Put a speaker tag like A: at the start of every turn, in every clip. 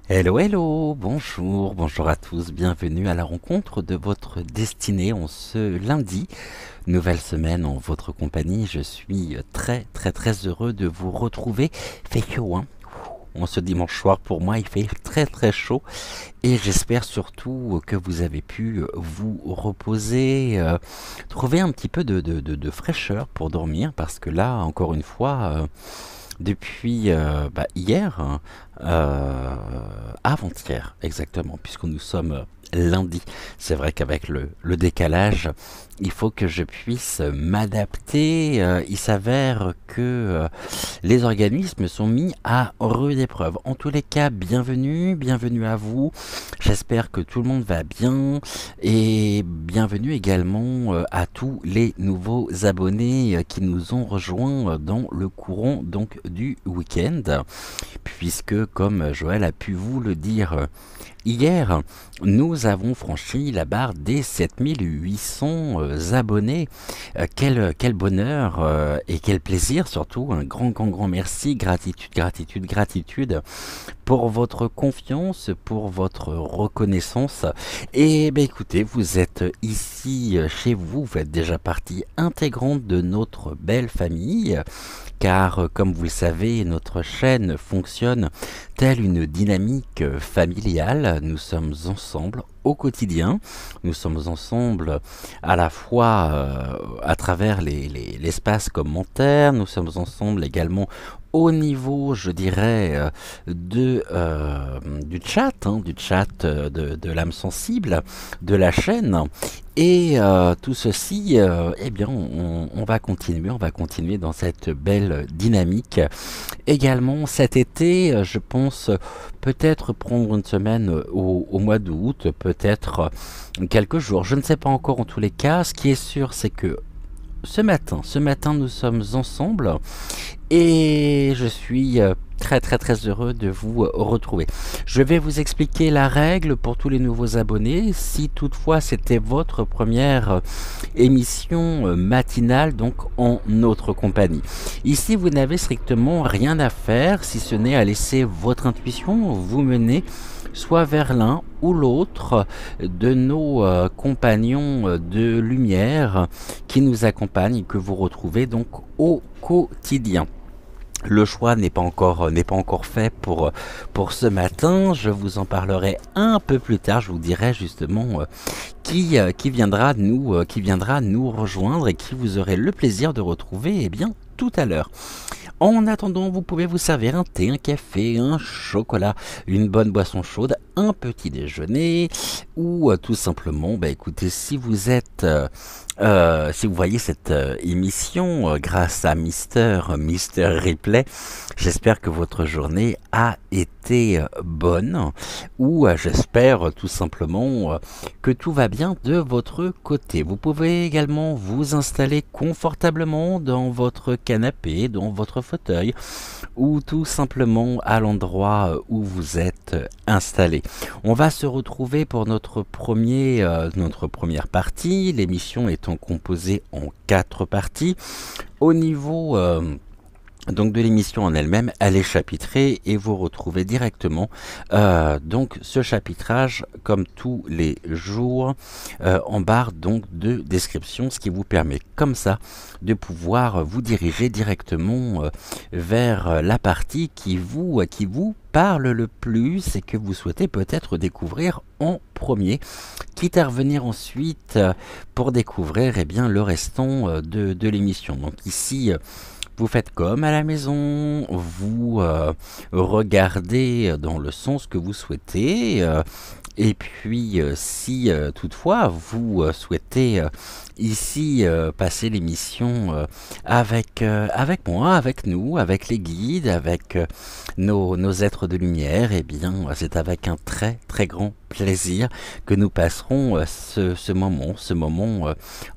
A: Hello, hello, bonjour, bonjour à tous, bienvenue à la rencontre de votre destinée en ce lundi. Nouvelle semaine en votre compagnie, je suis très heureux de vous retrouver. Il fait chaud, hein? En ce dimanche soir, pour moi, il fait très chaud et j'espère surtout que vous avez pu vous reposer, trouver un petit peu de fraîcheur pour dormir parce que là, encore une fois, depuis hier, avant-hier exactement, puisque nous sommes lundi. C'est vrai qu'avec le décalage, il faut que je puisse m'adapter. Il s'avère que les organismes sont mis à rude épreuve. En tous les cas, bienvenue à vous. J'espère que tout le monde va bien et bienvenue également à tous les nouveaux abonnés qui nous ont rejoints dans le courant donc du week-end, puisque comme Joël a pu vous le dire hier, nous avons franchi la barre des 7800 abonnés. Quel bonheur et quel plaisir surtout. Un grand merci, gratitude pour votre confiance, pour votre reconnaissance. Et écoutez, vous êtes ici chez vous, vous êtes déjà partie intégrante de notre belle famille. Car, comme vous le savez, notre chaîne fonctionne telle une dynamique familiale. Nous sommes ensemble au quotidien. Nous sommes ensemble à la fois à travers l'espace commentaire. Nous sommes ensemble également au niveau, je dirais, du chat, de l'âme sensible, de la chaîne. Et tout ceci, eh bien, on va continuer dans cette belle dynamique. Également, cet été, je pense peut-être prendre une semaine au mois d'août, peut-être quelques jours. Je ne sais pas encore en tous les cas. Ce qui est sûr, c'est que ce matin, nous sommes ensemble et je suis très heureux de vous retrouver. Je vais vous expliquer la règle pour tous les nouveaux abonnés. Si toutefois c'était votre première émission matinale, donc en notre compagnie. Ici, vous n'avez strictement rien à faire, si ce n'est à laisser votre intuition vous mener soit vers l'un ou l'autre de nos compagnons de lumière qui nous accompagnent et que vous retrouvez donc au quotidien. Le choix n'est pas encore fait pour ce matin. Je vous en parlerai un peu plus tard. Je vous dirai justement qui viendra nous rejoindre et qui vous aurez le plaisir de retrouver tout à l'heure. En attendant, vous pouvez vous servir un thé, un café, un chocolat, une bonne boisson chaude, un petit déjeuner ou tout simplement, écoutez, si vous êtes, si vous voyez cette émission grâce à Mister Replay, j'espère que votre journée a été bonne ou j'espère tout simplement que tout va bien de votre côté. Vous pouvez également vous installer confortablement dans votre canapé, dans votre fauteuil ou tout simplement à l'endroit où vous êtes installé. On va se retrouver pour notre première partie, l'émission étant composée en 4 parties. Au niveau donc de l'émission en elle-même, elle est chapitrée et vous retrouvez directement donc ce chapitrage comme tous les jours en barre donc de description, ce qui vous permet comme ça de pouvoir vous diriger directement vers la partie qui vous parle le plus et que vous souhaitez peut-être découvrir en premier, quitte à revenir ensuite pour découvrir eh bien, le restant de l'émission. Donc ici, vous faites comme à la maison, vous regardez dans le sens que vous souhaitez. Et puis, si toutefois vous souhaitez ici passer l'émission avec moi, avec nous, avec les guides, avec nos êtres de lumière, eh bien, c'est avec un très très grand plaisir que nous passerons ce moment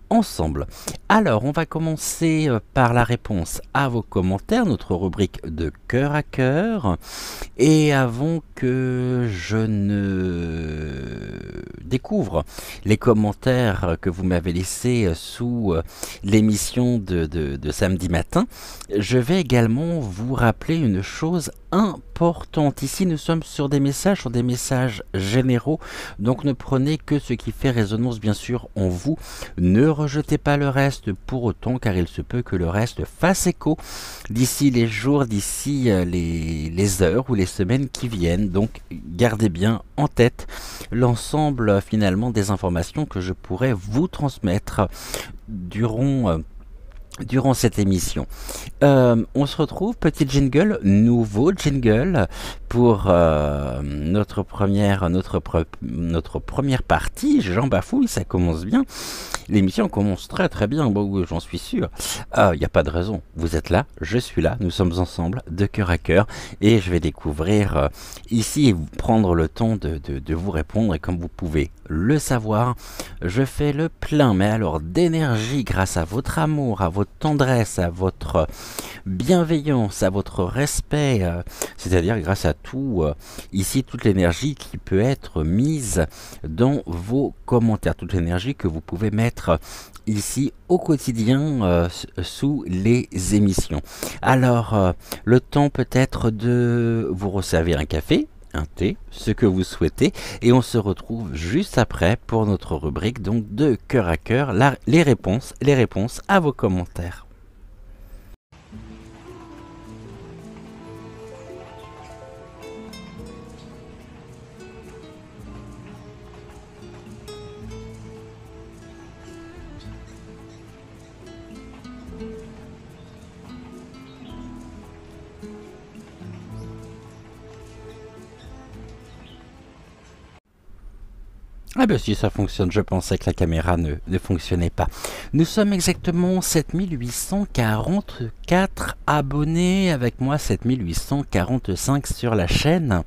A: ensemble. Alors, on va commencer par la réponse à vos commentaires, notre rubrique de cœur à cœur. Et avant que je ne découvre les commentaires que vous m'avez laissés sous l'émission de samedi matin, je vais également vous rappeler une chose importante. Ici, nous sommes sur des messages généraux, donc ne prenez que ce qui fait résonance bien sûr en vous. Ne rejetez pas le reste pour autant, car il se peut que le reste fasse écho d'ici les jours, d'ici les heures ou les semaines qui viennent. Donc gardez bien en tête l'ensemble finalement des informations que je pourrais vous transmettre durant cette émission. On se retrouve, petit jingle, nouveau jingle pour notre première partie. Jean Bafouille, ça commence bien. L'émission commence très très bien, bon, oui, j'en suis sûr. Il n'y a pas de raison. Vous êtes là, je suis là, nous sommes ensemble, de cœur à cœur, et je vais découvrir ici et prendre le temps de vous répondre. Et comme vous pouvez le savoir, je fais le plein, mais alors d'énergie grâce à votre amour, à votre tendresse, à votre bienveillance, à votre respect, c'est-à-dire grâce à tout, ici toute l'énergie qui peut être mise dans vos commentaires, toute l'énergie que vous pouvez mettre ici au quotidien sous les émissions. Alors, le temps peut-être de vous resservir un café, un thé, ce que vous souhaitez, et on se retrouve juste après pour notre rubrique donc de cœur à cœur, les réponses à vos commentaires. Ah ben si ça fonctionne, je pensais que la caméra ne fonctionnait pas. Nous sommes exactement 7844 abonnés, avec moi 7845 sur la chaîne.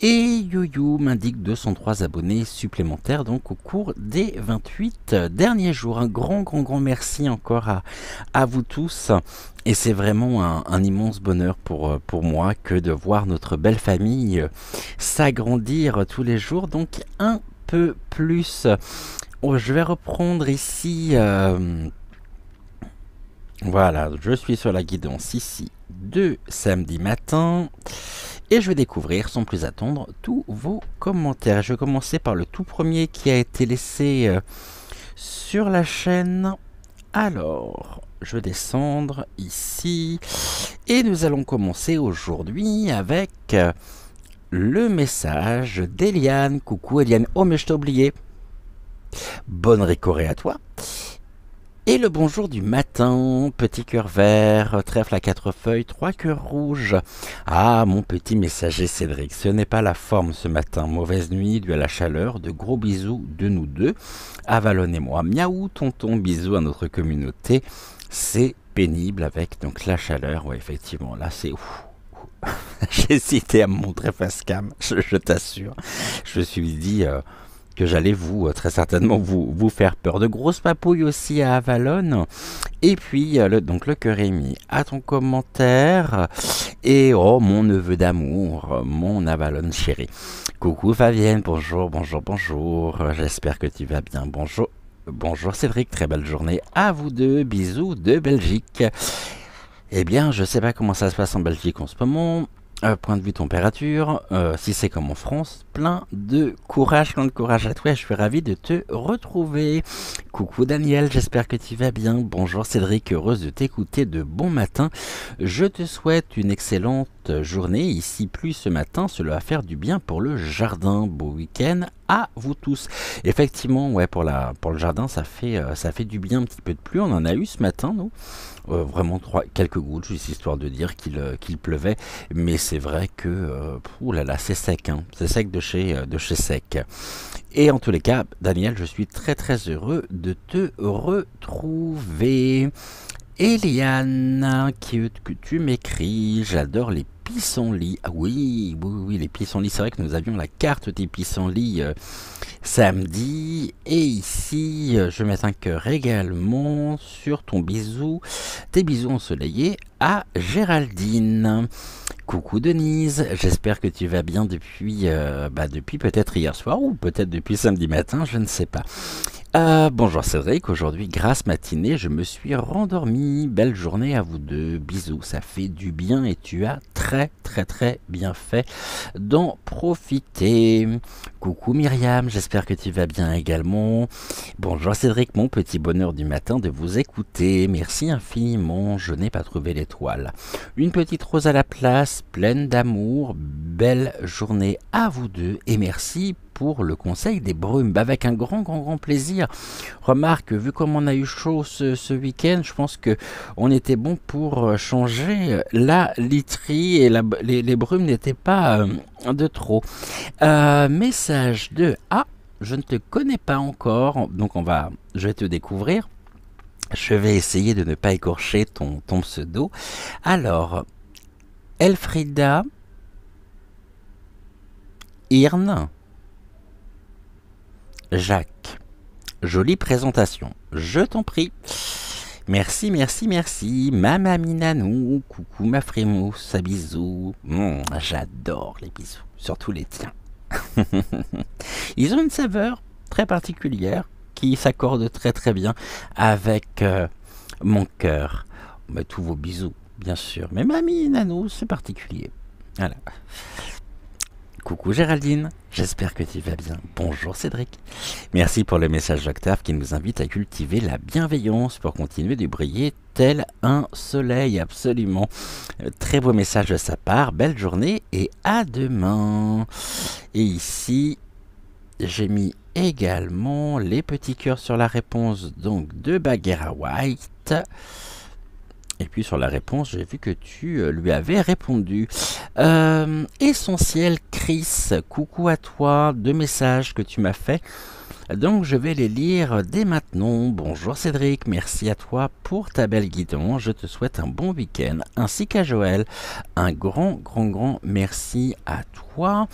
A: Et YoYo m'indique 203 abonnés supplémentaires donc au cours des 28 derniers jours. Un grand merci encore à vous tous. Et c'est vraiment un immense bonheur pour moi que de voir notre belle famille s'agrandir tous les jours. Donc un peu plus. Je vais reprendre ici. Voilà, je suis sur la guidance ici de samedi matin. Et je vais découvrir sans plus attendre tous vos commentaires. Je vais commencer par le tout premier qui a été laissé sur la chaîne. Alors, je vais descendre ici. Et nous allons commencer aujourd'hui avec le message d'Eliane. Coucou Eliane. Oh mais je t'ai oublié. Bonne récorée à toi. Et le bonjour du matin, petit cœur vert, trèfle à 4 feuilles, 3 cœurs rouges. Ah, mon petit messager Cédric, ce n'est pas la forme ce matin. Mauvaise nuit due à la chaleur, de gros bisous de nous deux, Avalon et moi. Miaou, tonton, bisous à notre communauté. C'est pénible avec donc la chaleur. Ouais, effectivement, là c'est ouf. J'ai hésité à me montrer face cam, je t'assure. Je me suis dit que j'allais très certainement vous faire peur. De grosses papouilles aussi à Avalon. Et puis donc le cœur est mis à ton commentaire. Et oh mon neveu d'amour, mon Avalon chéri. Coucou Fabienne, bonjour. J'espère que tu vas bien. Bonjour Cédric, très belle journée à vous deux. Bisous de Belgique. Eh bien, je sais pas comment ça se passe en Belgique en ce moment. Point de vue température, si c'est comme en France, plein de courage à toi, je suis ravi de te retrouver. Coucou Daniel, j'espère que tu vas bien. Bonjour Cédric, heureuse de t'écouter de bon matin. Je te souhaite une excellente journée. Ici, plus ce matin, cela va faire du bien pour le jardin. Beau week-end à vous tous. Effectivement, ouais, pour le jardin, ça fait du bien un petit peu de pluie. On en a eu ce matin, nous. Vraiment quelques gouttes, juste histoire de dire qu'il pleuvait. Mais c'est vrai que, ouh là là, c'est sec, hein. C'est sec de chez sec. Et en tous les cas, Daniel, je suis très très heureux de te retrouver. Eliane, que tu m'écris, j'adore les pissenlits. Ah oui, oui, oui, les pissenlits. C'est vrai que nous avions la carte des pissenlits samedi. Et ici, je mets un cœur également sur ton bisou, tes bisous ensoleillés à Géraldine. Coucou Denise, j'espère que tu vas bien depuis peut-être hier soir ou peut-être depuis samedi matin, je ne sais pas. Bonjour Cédric, aujourd'hui grasse matinée, je me suis rendormi. Belle journée à vous deux, bisous, ça fait du bien et tu as très très très bien fait d'en profiter. Coucou Myriam, j'espère que tu vas bien également. Bonjour Cédric, mon petit bonheur du matin de vous écouter. Merci infiniment, je n'ai pas trouvé l'étoile. Une petite rose à la place, pleine d'amour. Belle journée à vous deux et merci pour le conseil des brumes. Avec un grand plaisir. Remarque, vu comme on a eu chaud ce week-end, je pense que on était bon pour changer la literie et les brumes n'étaient pas de trop. Message de Ah, je ne te connais pas encore, donc je vais te découvrir. Je vais essayer de ne pas écorcher ton pseudo. Alors, Elfrida Irne Jacques. Jolie présentation. Je t'en prie. Merci, merci, merci. Mama Minanou. Coucou ma frimousse. À bisous. J'adore les bisous. Surtout les tiens. Ils ont une saveur très particulière qui s'accorde très très bien avec mon cœur. Mais tous vos bisous, bien sûr. Mais Mamie Nanou, c'est particulier. Voilà. Coucou Géraldine, j'espère que tu vas bien. Bonjour Cédric. Merci pour le message d'Octave qui nous invite à cultiver la bienveillance pour continuer de briller tel un soleil, absolument. Très beau message de sa part, belle journée et à demain. Et ici, j'ai mis également les petits cœurs sur la réponse donc de Bagheera White. Et puis sur la réponse, j'ai vu que tu lui avais répondu. Essentiel Chris, coucou à toi, 2 messages que tu m'as fait. Donc je vais les lire dès maintenant. Bonjour Cédric, merci à toi pour ta belle guidon. Je te souhaite un bon week-end, ainsi qu'à Joël. Un grand merci à toi.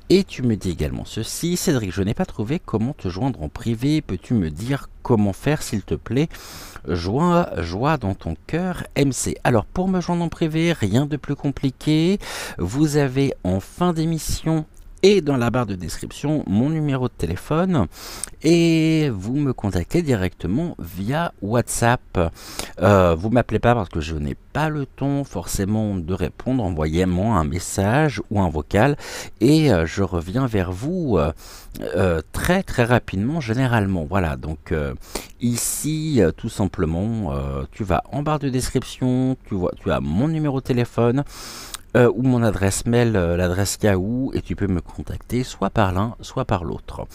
A: Et tu me dis également ceci. Cédric, je n'ai pas trouvé comment te joindre en privé. Peux-tu me dire comment faire s'il te plaît? Joie dans ton cœur, MC. Alors pour me joindre en privé, rien de plus compliqué. Vous avez en fin d'émission et dans la barre de description mon numéro de téléphone et vous me contactez directement via WhatsApp. Vous m'appelez pas parce que je n'ai pas le temps forcément de répondre. Envoyez-moi un message ou un vocal et je reviens vers vous très rapidement généralement. Voilà, donc ici tout simplement tu vas en barre de description, tu as mon numéro de téléphone ou mon adresse mail, l'adresse Yahoo, et tu peux me contacter soit par l'un, soit par l'autre.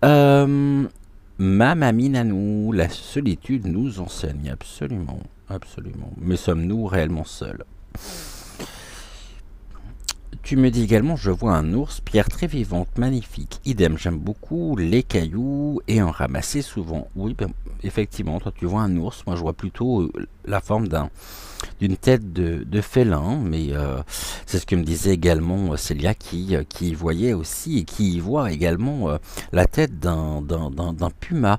A: Ma mamie Nanou, la solitude nous enseigne, absolument, absolument. Mais sommes-nous réellement seuls? Tu me dis également, je vois un ours, pierre très vivante, magnifique. Idem, j'aime beaucoup les cailloux et en ramasser souvent. Oui, ben, effectivement, toi tu vois un ours, moi je vois plutôt la forme d'une tête de félin, mais c'est ce que me disait également Célia qui y voyait aussi et qui y voit également la tête d'un puma.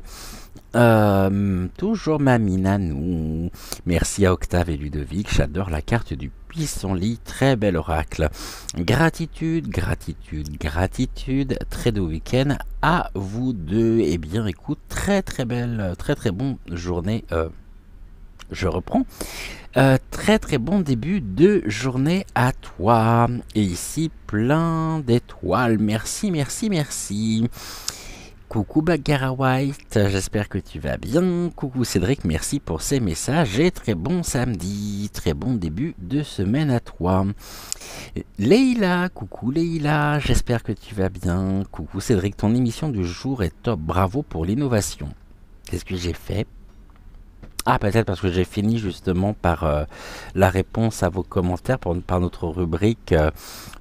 A: Toujours Mamie Nanou. Merci à Octave et Ludovic, j'adore la carte du pissenlit, très bel oracle. Gratitude, très doux week-end à vous deux. Eh bien écoute, très belle, très bon journée Je reprends. Très très bon début de journée à toi. Et ici, plein d'étoiles. Merci, merci, merci. Coucou Bagara White, j'espère que tu vas bien. Coucou Cédric, merci pour ces messages et très bon samedi, très bon début de semaine à toi. Leïla, coucou Leïla, j'espère que tu vas bien. Coucou Cédric, ton émission du jour est top, bravo pour l'innovation. Qu'est-ce que j'ai fait? Ah, peut-être parce que j'ai fini justement par la réponse à vos commentaires par notre rubrique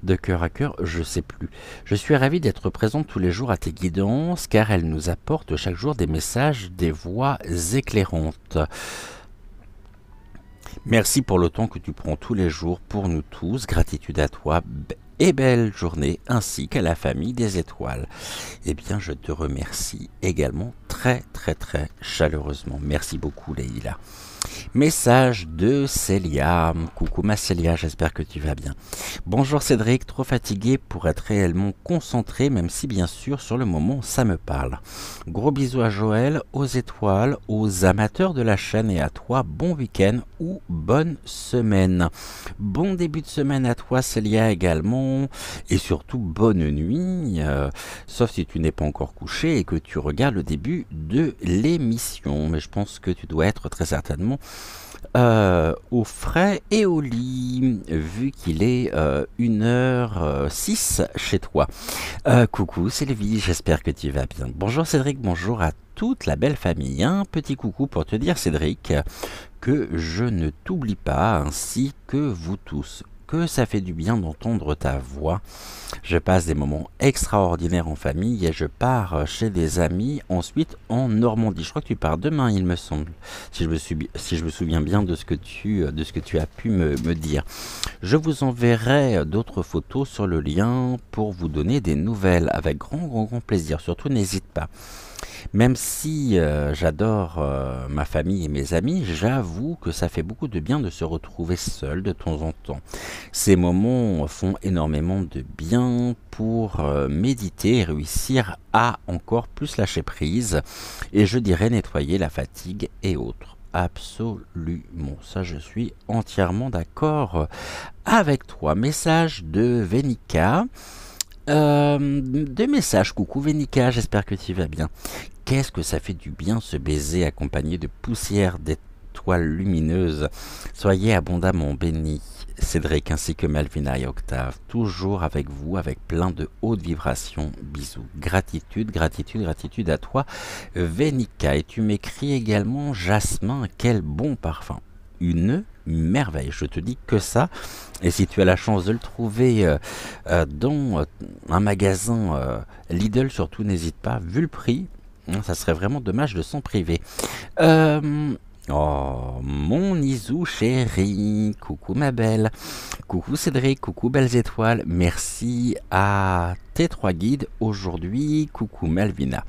A: de cœur à cœur, je sais plus. Je suis ravi d'être présente tous les jours à tes guidances car elles nous apportent chaque jour des messages, des voix éclairantes. Merci pour le temps que tu prends tous les jours pour nous tous. Gratitude à toi et belle journée ainsi qu'à la famille des étoiles. Eh bien, je te remercie également très très très chaleureusement. Merci beaucoup Leïla. Message de Célia. Coucou ma Célia, j'espère que tu vas bien. Bonjour Cédric, trop fatigué pour être réellement concentré, même si bien sûr sur le moment ça me parle. Gros bisous à Joël, aux étoiles, aux amateurs de la chaîne et à toi, bon week-end ou bonne semaine. Bon début de semaine à toi Célia également, et surtout bonne nuit, sauf si tu n'es pas encore couché et que tu regardes le début de l'émission. Mais je pense que tu dois être très certainement au frais et au lit, vu qu'il est 1h06 chez toi. Coucou Sylvie, j'espère que tu vas bien. Bonjour Cédric, bonjour à toute la belle famille. Un petit coucou pour te dire Cédric que je ne t'oublie pas, ainsi que vous tous, que ça fait du bien d'entendre ta voix. Je passe des moments extraordinaires en famille et je pars chez des amis ensuite en Normandie. Je crois que tu pars demain, il me semble, si je me souviens bien de ce que tu as pu me dire. Je vous enverrai d'autres photos sur le lien pour vous donner des nouvelles avec grand plaisir. Surtout n'hésite pas. Même si j'adore ma famille et mes amis, j'avoue que ça fait beaucoup de bien de se retrouver seul de temps en temps. Ces moments font énormément de bien pour méditer et réussir à encore plus lâcher prise et je dirais nettoyer la fatigue et autres. Absolument, ça je suis entièrement d'accord avec toi. Message de Venica. Deux messages, coucou Venica, j'espère que tu vas bien. Qu'est-ce que ça fait du bien ce baiser accompagné de poussière d'étoiles lumineuses. Soyez abondamment bénis, Cédric ainsi que Malvina et Octave, toujours avec vous, avec plein de hautes vibrations. Bisous. Gratitude, gratitude, gratitude à toi, Venica. Et tu m'écris également, Jasmin, quel bon parfum. Une merveille, je te dis que ça. Et si tu as la chance de le trouver dans un magasin Lidl, surtout n'hésite pas, vu le prix, ça serait vraiment dommage de s'en priver. Oh, mon Isou chéri, coucou ma belle, coucou Cédric, coucou belles étoiles, merci à tes trois guides aujourd'hui, coucou Malvina.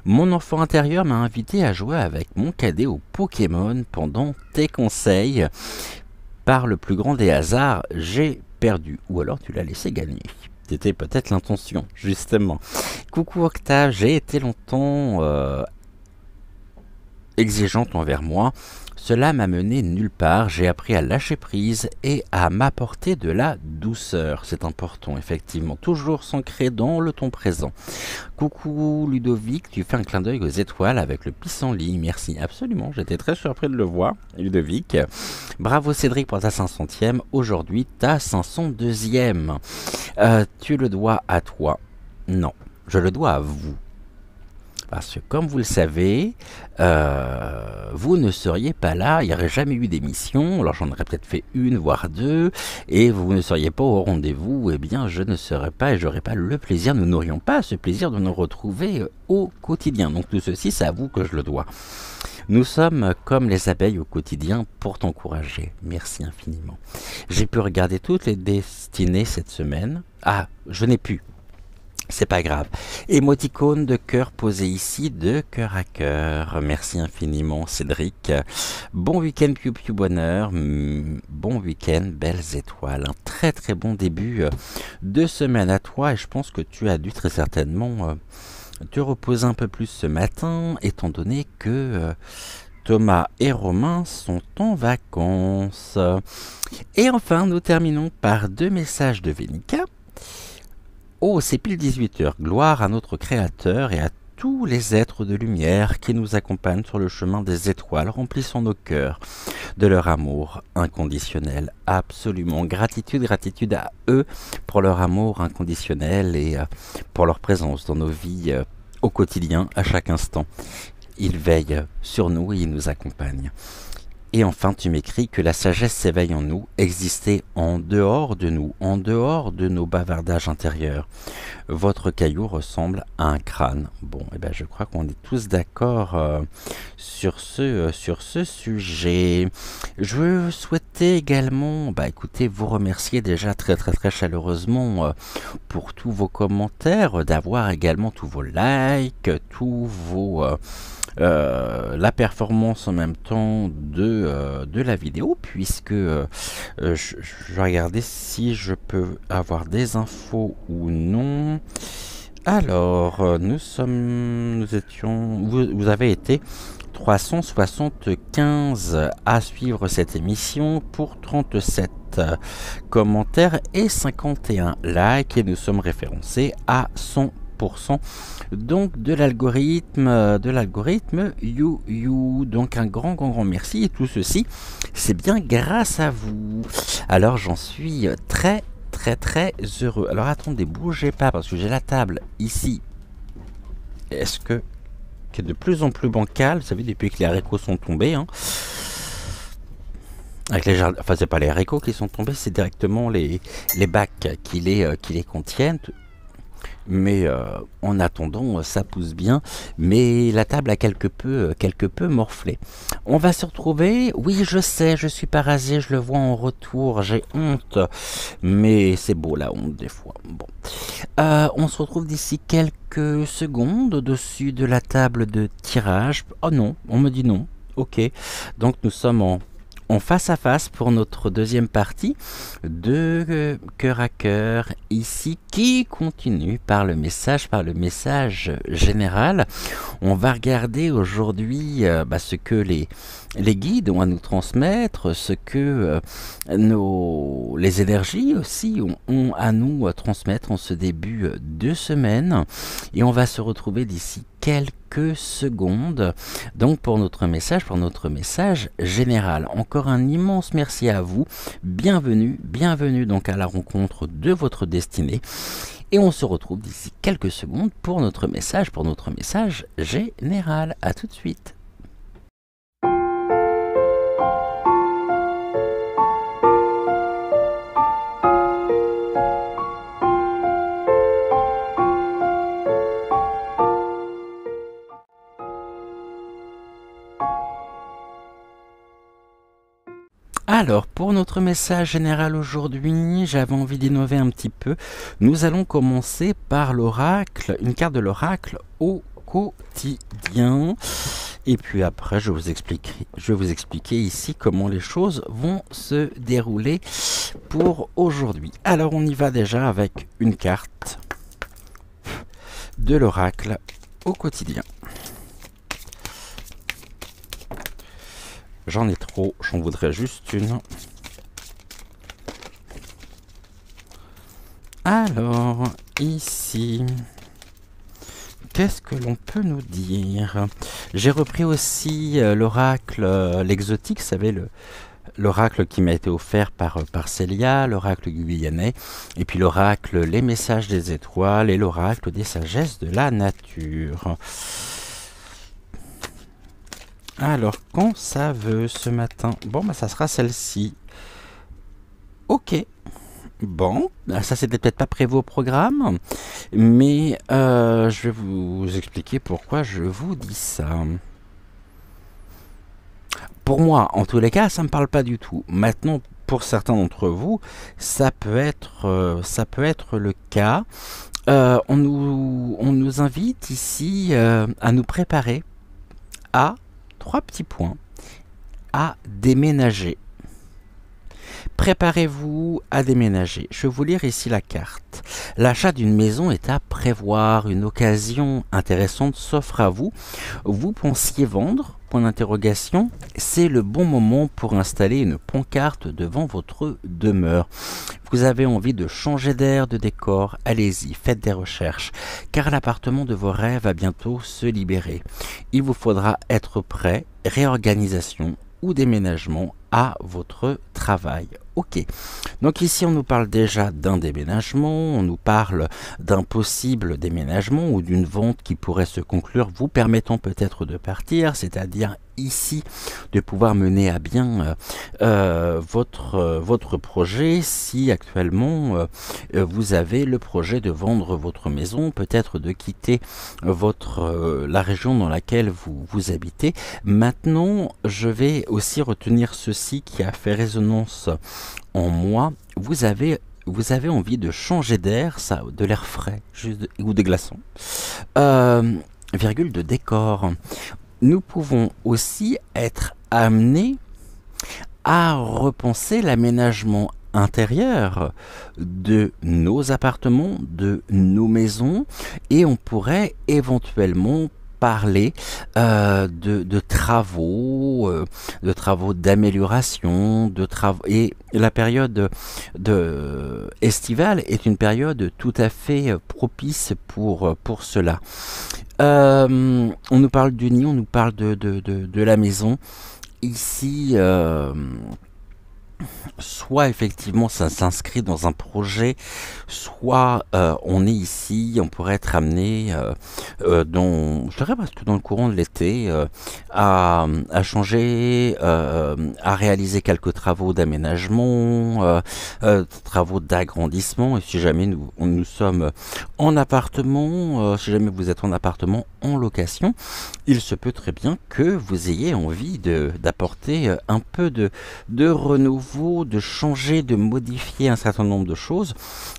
A: Mon enfant intérieur m'a invité à jouer avec mon cadet au Pokémon pendant tes conseils. Par le plus grand des hasards, j'ai perdu, ou alors tu l'as laissé gagner. C'était peut-être l'intention, justement. Coucou Octave, j'ai été longtemps exigeante envers moi. Cela m'a mené nulle part, j'ai appris à lâcher prise et à m'apporter de la douceur. C'est important, effectivement, toujours s'ancrer dans le temps présent. Coucou Ludovic, tu fais un clin d'œil aux étoiles avec le pissenlit, merci. Absolument, j'étais très surpris de le voir, Ludovic. Bravo Cédric pour ta 500e, aujourd'hui ta 502e. Tu le dois à toi? Non, je le dois à vous. Parce que comme vous le savez, vous ne seriez pas là, il n'y aurait jamais eu d'émission, alors j'en aurais peut-être fait une, voire deux, et vous ne seriez pas au rendez-vous, eh bien je ne serais pas et j'aurais pas le plaisir, nous n'aurions pas ce plaisir de nous retrouver au quotidien. Donc tout ceci, c'est à vous que je le dois. Nous sommes comme les abeilles au quotidien pour t'encourager. Merci infiniment. J'ai pu regarder toutes les destinées cette semaine. Ah, je n'ai pu. C'est pas grave. Émoticône de cœur posé ici, de cœur à cœur. Merci infiniment Cédric. Bon week-end Piu Piu Bonheur. Bon week-end belles étoiles. Un très très bon début de semaine à toi et je pense que tu as dû très certainement te reposer un peu plus ce matin étant donné que Thomas et Romain sont en vacances. Et enfin, nous terminons par 2 messages de Vénica. Oh, c'est pile 18h. Gloire à notre Créateur et à tous les êtres de lumière qui nous accompagnent sur le chemin des étoiles, remplissant nos cœurs de leur amour inconditionnel. Absolument. Gratitude, gratitude à eux pour leur amour inconditionnel et pour leur présence dans nos vies au quotidien, à chaque instant. Ils veillent sur nous et ils nous accompagnent. Et enfin, tu m'écris que la sagesse s'éveille en nous, exister en dehors de nous, en dehors de nos bavardages intérieurs. Votre caillou ressemble à un crâne. Bon, eh ben, je crois qu'on est tous d'accord sur ce sujet. Je souhaitais également, écoutez, vous remercier déjà très très très chaleureusement pour tous vos commentaires, d'avoir également tous vos likes, tous vos... la performance en même temps de la vidéo, puisque je vais regarder si je peux avoir des infos ou non. Alors, vous avez été 375 à suivre cette émission pour 37 commentaires et 51 likes, et nous sommes référencés à 100%. Donc de l'algorithme You. Donc un grand merci, et tout ceci c'est bien grâce à vous. Alors j'en suis très heureux. Alors attendez, bougez pas parce que j'ai la table ici. Est-ce que qui est de plus en plus bancale, vous savez, depuis que les haricots sont tombés, hein. Avec les jardins, enfin c'est pas les haricots qui sont tombés, c'est directement les bacs qui les contiennent. Mais en attendant, ça pousse bien. Mais la table a quelque peu morflé. On va se retrouver. Oui, je sais, je suis pas rasé, je le vois en retour. J'ai honte. Mais c'est beau la honte des fois. Bon. On se retrouve d'ici quelques secondes au-dessus de la table de tirage. Oh non, on me dit non. Ok. Donc nous sommes en face à face pour notre deuxième partie de cœur à cœur ici, qui continue par le message général. On va regarder aujourd'hui ce que les guides ont à nous transmettre, ce que les énergies aussi ont à nous transmettre en ce début de semaine, et on va se retrouver d'ici quelques secondes donc pour notre message général. Encore un immense merci à vous, bienvenue donc à la rencontre de votre destinée, et on se retrouve d'ici quelques secondes pour notre message général. À tout de suite. Alors, pour notre message général aujourd'hui, j'avais envie d'innover un petit peu. Nous allons commencer par l'oracle, une carte de l'oracle au quotidien. Et puis après, je vais vous expliquer ici comment les choses vont se dérouler pour aujourd'hui. Alors, on y va déjà avec une carte de l'oracle au quotidien. J'en ai trop, j'en voudrais juste une. Alors, ici, qu'est-ce que l'on peut nous dire? J'ai repris aussi l'oracle, l'exotique, vous savez, l'oracle qui m'a été offert par Célia, l'oracle guyanais, et puis l'oracle les messages des étoiles et l'oracle des sagesses de la nature. Alors, quand ça veut ce matin? Bon, ça sera celle-ci. Ok. Bon, ça c'était peut-être pas prévu au programme, mais je vais vous expliquer pourquoi je vous dis ça. Pour moi, en tous les cas, ça me parle pas du tout. Maintenant, pour certains d'entre vous, ça peut être le cas. On nous invite ici à nous préparer à 3 petits points, à déménager. Préparez-vous à déménager. Je vais vous lire ici la carte. L'achat d'une maison est à prévoir. Une occasion intéressante s'offre à vous. Vous pensiez vendre point d'interrogation, c'est le bon moment pour installer une pancarte devant votre demeure. Vous avez envie de changer d'air, de décor, allez-y, faites des recherches, car l'appartement de vos rêves va bientôt se libérer. Il vous faudra être prêt, réorganisation ou déménagement à votre travail. Ok, donc ici on nous parle déjà d'un déménagement, on nous parle d'un possible déménagement ou d'une vente qui pourrait se conclure, vous permettant peut-être de partir, c'est-à-dire ici de pouvoir mener à bien votre projet si actuellement vous avez le projet de vendre votre maison, peut-être de quitter la région dans laquelle vous habitez. Maintenant, je vais aussi retenir ceci qui a fait résonance en moi. Vous avez envie de changer d'air, ça, de l'air frais, ou des glaçons. Virgule de décor. Nous pouvons aussi être amenés à repenser l'aménagement intérieur de nos appartements, de nos maisons, et on pourrait éventuellement parler de travaux, d'amélioration, de travaux. Et la période estivale est une période tout à fait propice pour cela. On nous parle du nid, on nous parle de la maison. Ici, soit effectivement ça s'inscrit dans un projet, soit on est ici, on pourrait être amené je dirais presque dans le courant de l'été, à changer, à réaliser quelques travaux d'aménagement, travaux d'agrandissement. Et si jamais nous sommes en appartement, si jamais vous êtes en appartement en location, il se peut très bien que vous ayez envie d'apporter un peu de renouveau, de changer, de modifier un certain nombre de choses.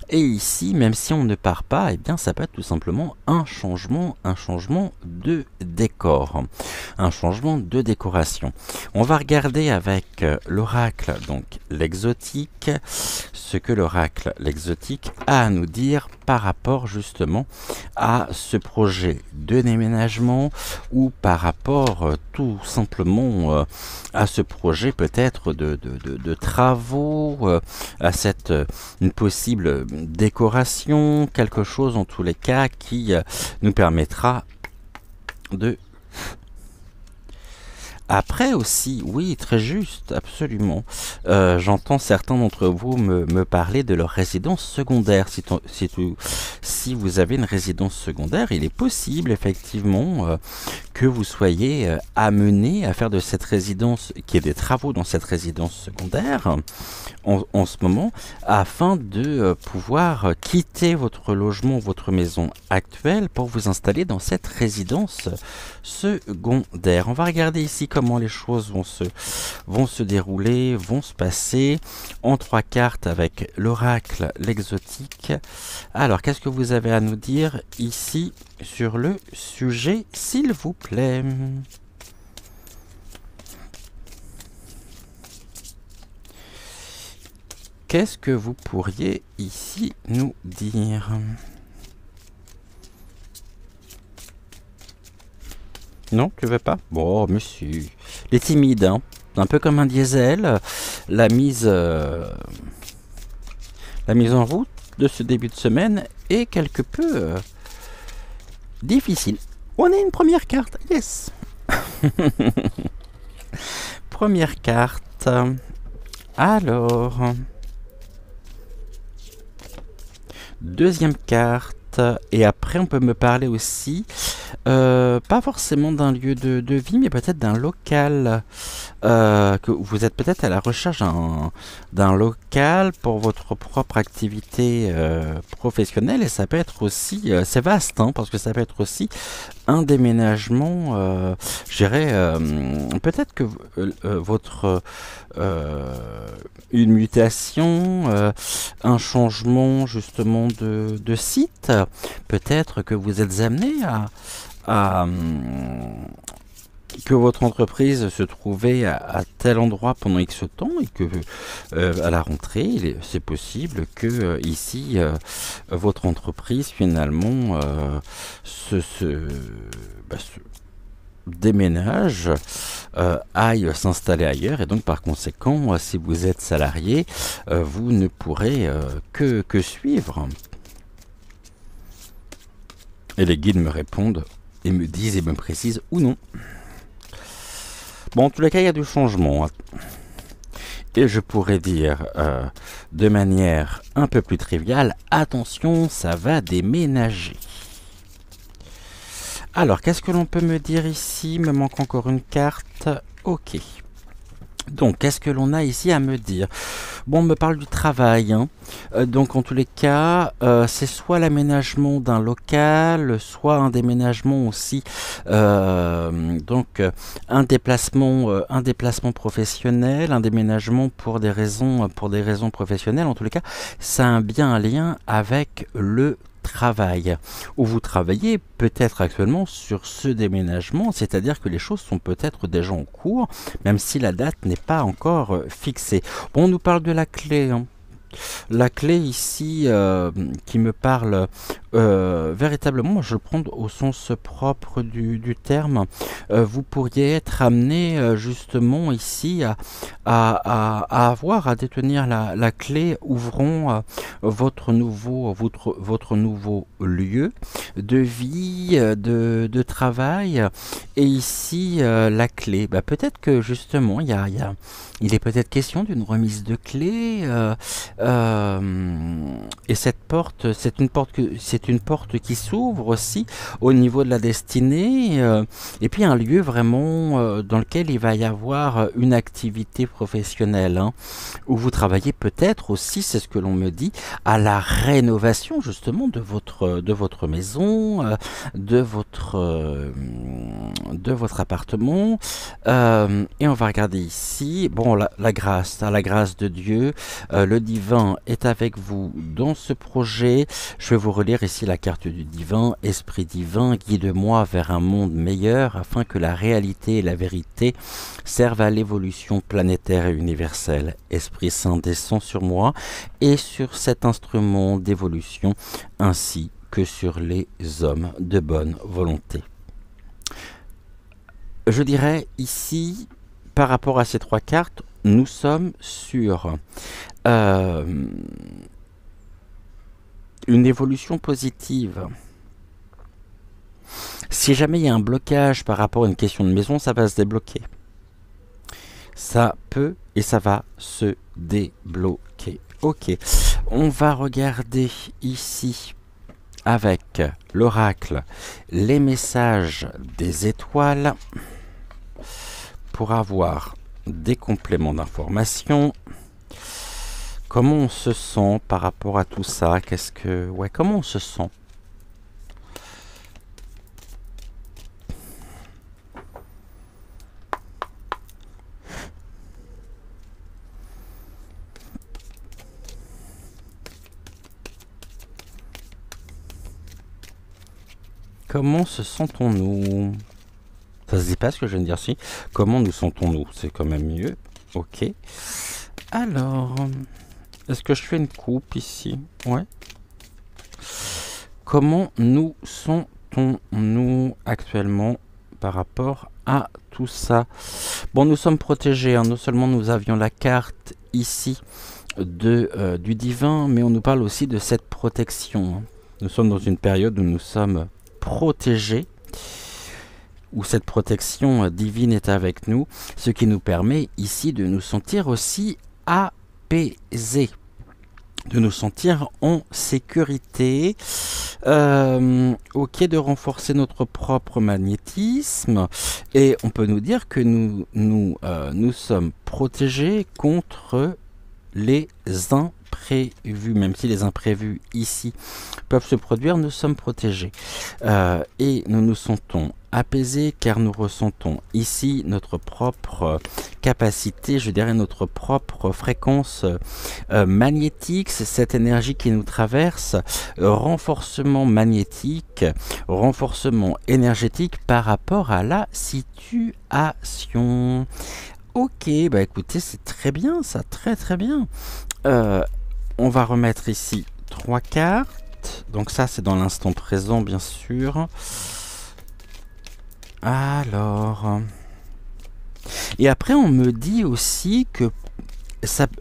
A: Et ici, même si on ne part pas, eh bien ça peut être tout simplement un changement de décor, un changement de décoration. On va regarder avec l'oracle, donc l'exotique, ce que l'oracle, l'exotique, a à nous dire par rapport justement à ce projet de déménagement ou par rapport tout simplement à ce projet peut-être de travaux, à une possible décoration, quelque chose en tous les cas qui nous permettra de... Après aussi, oui, très juste, absolument. J'entends certains d'entre vous me parler de leur résidence secondaire. Si vous avez une résidence secondaire, il est possible effectivement que vous soyez amené à faire de cette résidence, qu'il y ait des travaux dans cette résidence secondaire en ce moment, afin de pouvoir quitter votre logement, votre maison actuelle pour vous installer dans cette résidence secondaire. On va regarder ici comment les choses vont se dérouler, vont se passer en 3 cartes avec l'oracle, l'exotique. Alors, qu'est-ce que vous avez à nous dire ici sur le sujet, s'il vous plaît? Qu'est-ce que vous pourriez ici nous dire? Non, tu veux pas? Bon, monsieur. Les timides, hein. Un peu comme un diesel. La mise en route de ce début de semaine est quelque peu difficile. On a une première carte. Yes. Première carte. Alors. Deuxième carte. Et après, on peut me parler aussi, pas forcément d'un lieu de vie, mais peut-être d'un local. Que vous êtes peut-être à la recherche d'un local pour votre propre activité professionnelle. Et ça peut être aussi, c'est vaste, hein, parce que ça peut être aussi un déménagement, je dirais, peut-être que une mutation, un changement justement de site, peut-être que vous êtes amené à que votre entreprise se trouvait à tel endroit pendant X temps et que à la rentrée, c'est possible que ici, votre entreprise finalement déménage, aille s'installer ailleurs, et donc par conséquent, si vous êtes salarié, vous ne pourrez que suivre. Et les guides me répondent et me disent et me précisent ou non. Bon, en tous les cas, il y a du changement. Et je pourrais dire de manière un peu plus triviale, attention, ça va déménager. Alors, qu'est-ce que l'on peut me dire ici? Il me manque encore une carte. Ok. Donc, qu'est-ce que l'on a ici à me dire? Bon, on me parle du travail. Hein. Donc, en tous les cas, c'est soit l'aménagement d'un local, soit un déménagement aussi. Donc, un déplacement professionnel, un déménagement pour des raisons professionnelles. En tous les cas, ça a bien un lien avec le travail, où vous travaillez peut-être actuellement sur ce déménagement, c'est-à-dire que les choses sont peut-être déjà en cours, même si la date n'est pas encore fixée. Bon, on nous parle de la clé, hein. La clé ici qui me parle véritablement, je le prends au sens propre du terme, vous pourriez être amené justement ici à détenir la clé ouvrant votre nouveau lieu de vie, de travail, et ici la clé. Bah, peut-être que justement il est peut-être question d'une remise de clé. Et cette porte, c'est une porte qui s'ouvre aussi au niveau de la destinée, et puis un lieu vraiment dans lequel il va y avoir une activité professionnelle, hein, où vous travaillez peut-être aussi, c'est ce que l'on me dit, à la rénovation justement de votre maison, de votre appartement, et on va regarder ici, bon, la grâce de Dieu, le divin est avec vous dans ce projet. Je vais vous relire ici la carte du divin. Esprit divin, guide-moi vers un monde meilleur afin que la réalité et la vérité servent à l'évolution planétaire et universelle. Esprit Saint, descend sur moi et sur cet instrument d'évolution ainsi que sur les hommes de bonne volonté. Je dirais ici, par rapport à ces trois cartes, nous sommes sur une évolution positive. Si jamais il y a un blocage par rapport à une question de maison, ça va se débloquer. Ça peut et ça va se débloquer. Ok, on va regarder ici avec l'oracle les messages des étoiles pour avoir des compléments d'information. Comment on se sent par rapport à tout ça? Comment on se sent? Comment se sentons-nous? Ça se dit pas ce que je viens de dire, si. Comment nous sentons-nous? C'est quand même mieux. Ok. Alors, est-ce que je fais une coupe ici? Ouais. Comment nous sentons-nous actuellement par rapport à tout ça? Bon, nous sommes protégés, hein. Non seulement nous avions la carte ici du divin, mais on nous parle aussi de cette protection, hein. Nous sommes dans une période où nous sommes protégés, où cette protection divine est avec nous, ce qui nous permet ici de nous sentir aussi apaisés, de nous sentir en sécurité, ok, de renforcer notre propre magnétisme, et on peut nous dire que nous sommes protégés contre les imprévus, même si les imprévus ici peuvent se produire, nous sommes protégés, et nous nous sentons apaisés car nous ressentons ici notre propre capacité, je dirais notre propre fréquence magnétique, c'est cette énergie qui nous traverse, renforcement magnétique, renforcement énergétique par rapport à la situation. Ok, bah écoutez, c'est très bien ça, très très bien. On va remettre ici 3 cartes, donc ça c'est dans l'instant présent bien sûr. Alors... Et après, on me dit aussi que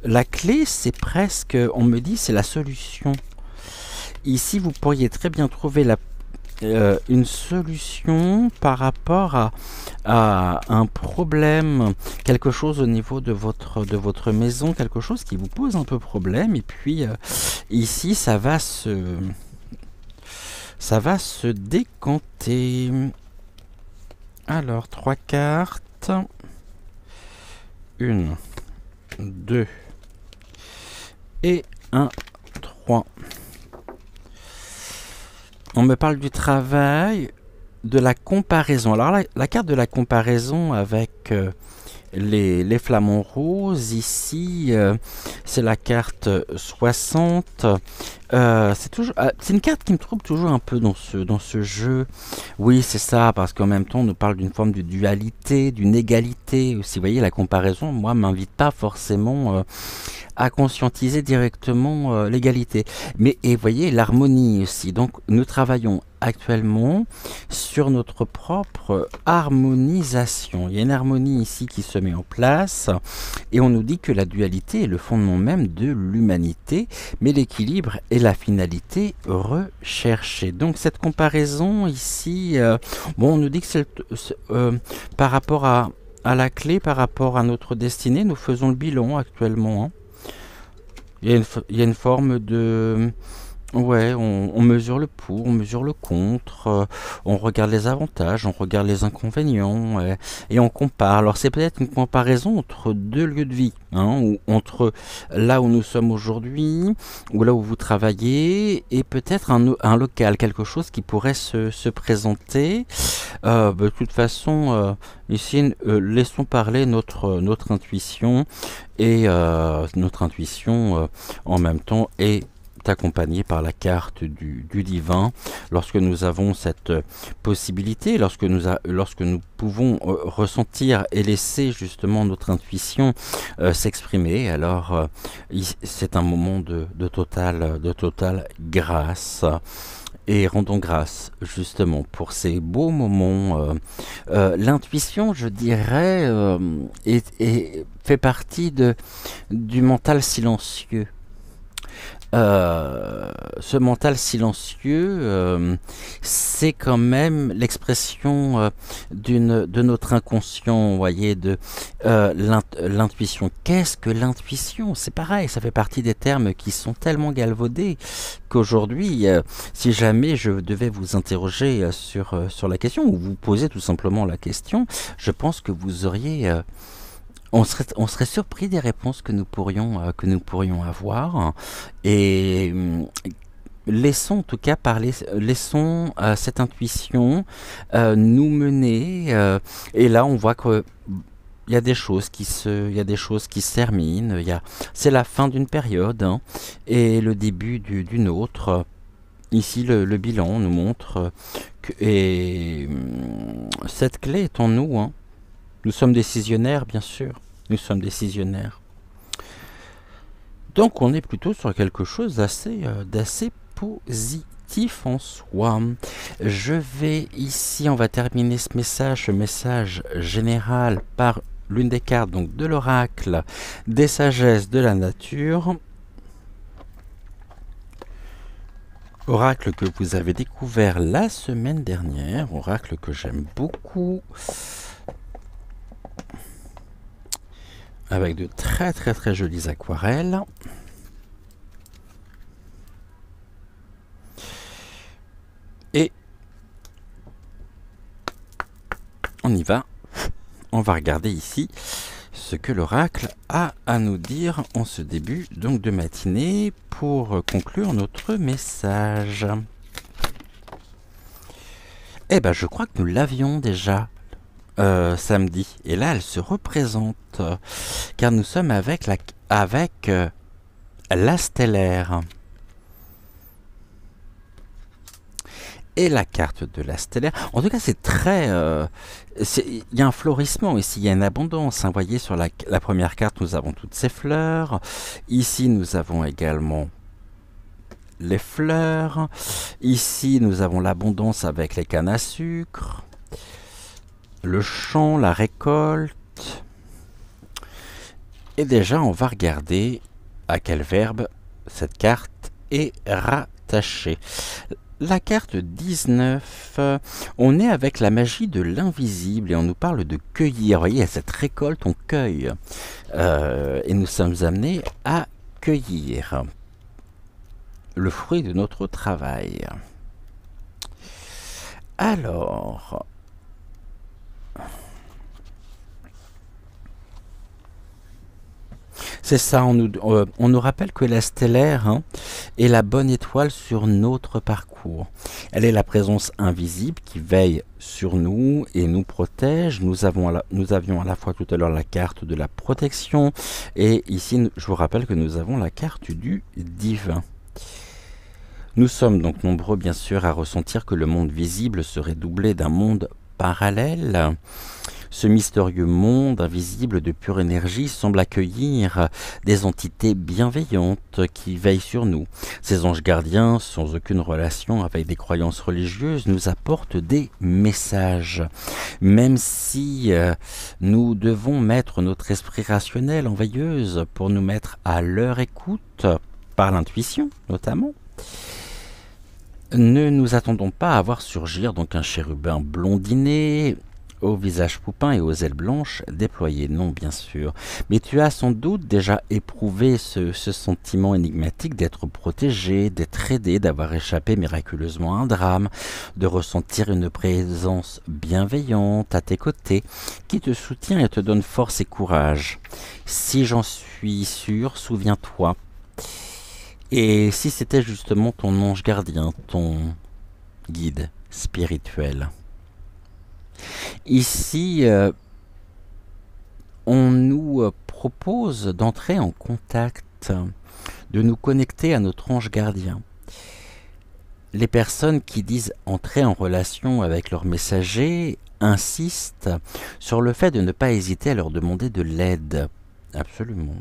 A: la clé, c'est presque... On me dit c'est la solution. Ici, vous pourriez très bien trouver une solution par rapport à un problème, quelque chose au niveau de votre maison, quelque chose qui vous pose un peu problème. Et puis, ici, ça va se décanter. Alors, 3 cartes. 1, 2 et 1, 3. On me parle du travail, de la comparaison. Alors la carte de la comparaison avec les flamants roses, ici, c'est la carte 60. C'est une carte qui me trouble toujours un peu dans ce jeu. Oui, c'est ça, parce qu'en même temps, on nous parle d'une forme de dualité, d'une égalité. Si vous voyez, la comparaison, moi, m'invite pas forcément à conscientiser directement l'égalité. Mais, et vous voyez, l'harmonie aussi. Donc, nous travaillons actuellement sur notre propre harmonisation. Il y a une harmonie ici qui se met en place et on nous dit que la dualité est le fondement même de l'humanité, mais l'équilibre est la finalité recherchée. Donc cette comparaison ici, bon, on nous dit que c'est par rapport à la clé, par rapport à notre destinée, nous faisons le bilan actuellement. Hein. Il y a une forme de... Ouais, on mesure le pour, on mesure le contre, on regarde les avantages, on regarde les inconvénients, et on compare. Alors c'est peut-être une comparaison entre deux lieux de vie, hein, ou entre là où nous sommes aujourd'hui, ou là où vous travaillez, et peut-être un local, quelque chose qui pourrait se présenter. De toute façon, ici, laissons parler notre intuition, et notre intuition en même temps est accompagné par la carte du divin. Lorsque nous avons cette possibilité, lorsque nous pouvons ressentir et laisser justement notre intuition s'exprimer, alors c'est un moment de totale grâce. Et rendons grâce justement pour ces beaux moments. L'intuition, je dirais, fait partie du mental silencieux. Ce mental silencieux, c'est quand même l'expression de notre inconscient, vous voyez, de l'intuition. Qu'est-ce que l'intuition? C'est pareil, ça fait partie des termes qui sont tellement galvaudés qu'aujourd'hui, si jamais je devais vous interroger sur la question, ou vous poser tout simplement la question, je pense que vous auriez... on serait surpris des réponses que nous pourrions avoir, et laissons en tout cas parler, laissons cette intuition nous mener, et là on voit que il y a des choses qui se terminent, c'est la fin d'une période, hein, et le début d'une autre. Ici, le bilan nous montre que cette clé est en nous, hein. Nous sommes décisionnaires, bien sûr. Nous sommes décisionnaires. Donc, on est plutôt sur quelque chose d'assez positif en soi. Je vais ici, on va terminer ce message général par l'une des cartes donc de l'oracle des sagesses de la nature. Oracle que vous avez découvert la semaine dernière, oracle que j'aime beaucoup. Avec de très très très jolies aquarelles. Et on y va. On va regarder ici ce que l'oracle a à nous dire en ce début donc de matinée pour conclure notre message. Eh ben, je crois que nous l'avions déjà samedi. Et là, elle se représente car nous sommes avec la stellaire. Et la carte de la stellaire. En tout cas, c'est très... il y a un florissement ici, il y a une abondance. Hein. Vous voyez, sur la première carte, nous avons toutes ces fleurs. Ici, nous avons également les fleurs. Ici, nous avons l'abondance avec les cannes à sucre. le champ, la récolte. Et déjà, on va regarder à quel verbe cette carte est rattachée. La carte 19, on est avec la magie de l'invisible et on nous parle de cueillir. Vous voyez, à cette récolte, on cueille. Et nous sommes amenés à cueillir le fruit de notre travail. Alors, c'est ça, on nous rappelle que la stellaire est la bonne étoile sur notre parcours. Elle est la présence invisible qui veille sur nous et nous protège. Nous avions à la fois tout à l'heure la carte de la protection et ici, je vous rappelle que nous avons la carte du divin. Nous sommes donc nombreux, bien sûr, à ressentir que le monde visible serait doublé d'un monde parallèle. Ce mystérieux monde invisible de pure énergie semble accueillir des entités bienveillantes qui veillent sur nous. Ces anges gardiens, sans aucune relation avec des croyances religieuses, nous apportent des messages. Même si nous devons mettre notre esprit rationnel en veilleuse pour nous mettre à leur écoute, par l'intuition notamment, ne nous attendons pas à voir surgir donc un chérubin blondiné, au visage poupin et aux ailes blanches déployées. Non, bien sûr. Mais tu as sans doute déjà éprouvé ce sentiment énigmatique d'être protégé, d'être aidé, d'avoir échappé miraculeusement à un drame, de ressentir une présence bienveillante à tes côtés, qui te soutient et te donne force et courage. Si j'en suis sûr, souviens-toi. Et si c'était justement ton ange gardien, ton guide spirituel. Ici, on nous propose d'entrer en contact, de nous connecter à notre ange gardien. Les personnes qui disent entrer en relation avec leur messager insistent sur le fait de ne pas hésiter à leur demander de l'aide. Absolument.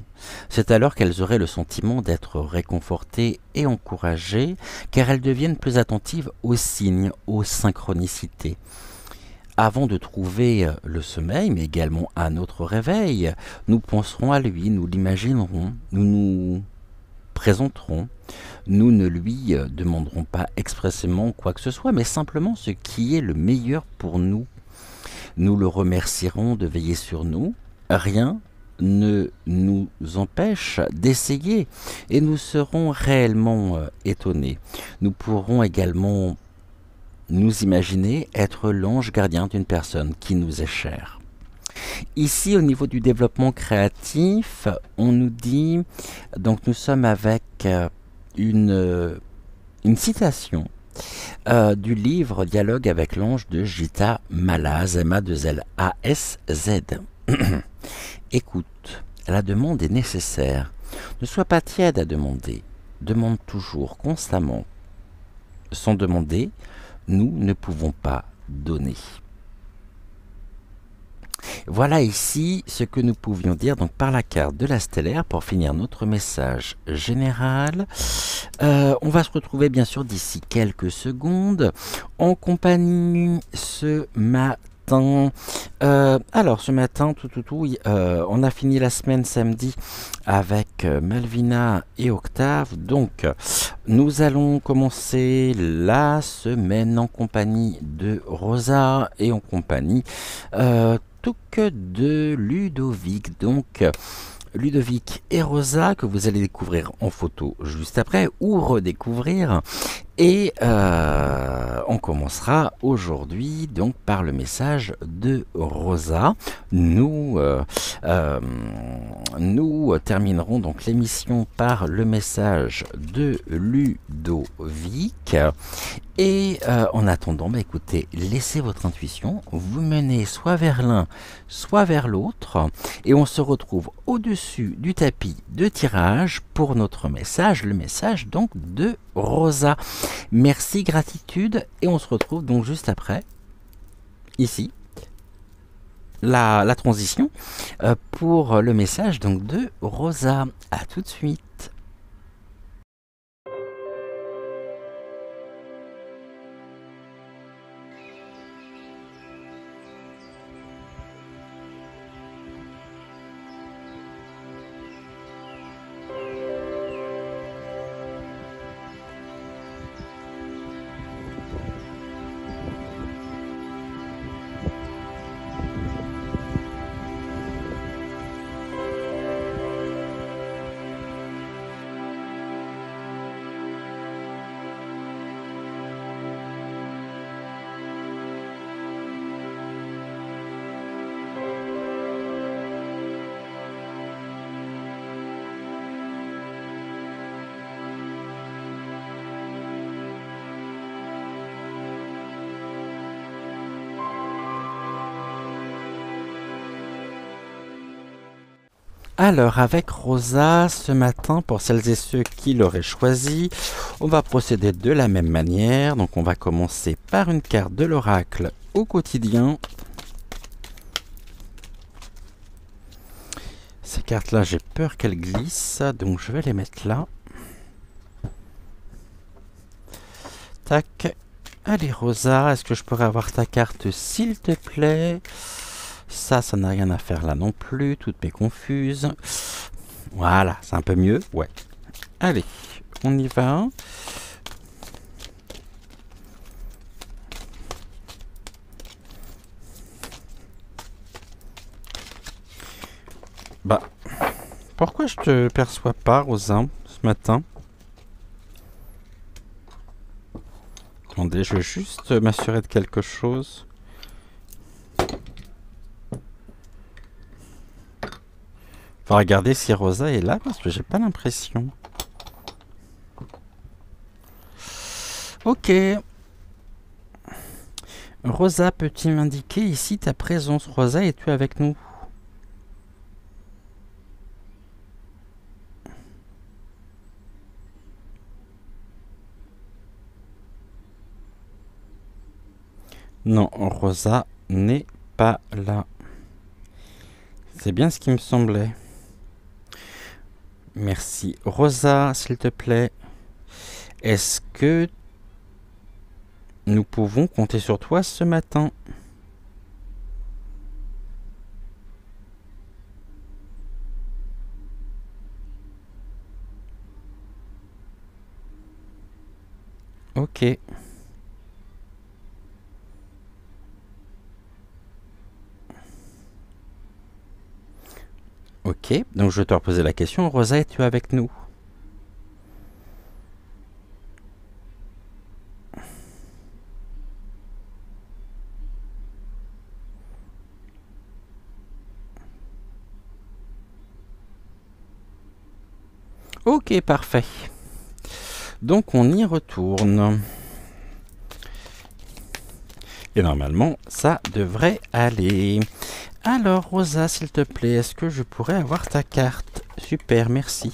A: C'est alors qu'elles auraient le sentiment d'être réconfortées et encouragées, car elles deviennent plus attentives aux signes, aux synchronicités. Avant de trouver le sommeil, mais également à notre réveil, nous penserons à lui, nous l'imaginerons, nous nous présenterons. Nous ne lui demanderons pas expressément quoi que ce soit, mais simplement ce qui est le meilleur pour nous. Nous le remercierons de veiller sur nous. Rien ne nous empêche d'essayer et nous serons réellement étonnés. Nous pourrons également nous imaginer être l'ange gardien d'une personne qui nous est chère. Ici, au niveau du développement créatif, on nous dit, donc nous sommes avec une citation du livre Dialogue avec l'ange de Gita Malaz, M-A-2-L-A-S-Z. Écoute, la demande est nécessaire. Ne sois pas tiède à demander. Demande toujours, constamment. Sans demander, nous ne pouvons pas donner. Voilà ici ce que nous pouvions dire donc par la carte de la stellaire pour finir notre message général. On va se retrouver bien sûr d'ici quelques secondes en compagnie ce matin. Alors ce matin, on a fini la semaine samedi avec Malvina et Octave. Donc nous allons commencer la semaine en compagnie de Rosa et en compagnie de Ludovic. Donc Ludovic et Rosa que vous allez découvrir en photo juste après ou redécouvrir. Et on commencera aujourd'hui donc par le message de Rosa. Nous terminerons donc l'émission par le message de Ludovic. Et en attendant, écoutez, laissez votre intuition vous mener soit vers l'un, soit vers l'autre. Et on se retrouve au-dessus du tapis de tirage pour notre message, le message donc de Rosa. Merci, gratitude, et on se retrouve donc juste après, ici, la transition, pour le message donc de Rosa. À tout de suite. Alors, avec Rosa, ce matin, pour celles et ceux qui l'auraient choisi, on va procéder de la même manière. Donc, on va commencer par une carte de l'oracle au quotidien. Ces cartes-là, j'ai peur qu'elles glissent, donc je vais les mettre là. Tac. Allez, Rosa, est-ce que je pourrais avoir ta carte, s'il te plaît? Ça n'a rien à faire là non plus. Toutes mes confuses. Voilà, c'est un peu mieux. Ouais. Allez, on y va. Bah, pourquoi je te perçois pas, Rosa, ce matin? Attendez, je vais juste m'assurer de quelque chose. On va regarder si Rosa est là, parce que j'ai pas l'impression. Ok. Rosa, peux-tu m'indiquer ici ta présence? Rosa, es-tu avec nous? Non, Rosa n'est pas là. C'est bien ce qui me semblait. Merci. Rosa, s'il te plaît, est-ce que nous pouvons compter sur toi ce matin? Ok. Ok, donc je vais te reposer la question. Rosa, es-tu avec nous? Ok, parfait. Donc on y retourne. Et normalement, ça devrait aller. Alors, Rosa, s'il te plaît, est-ce que je pourrais avoir ta carte? Super, merci.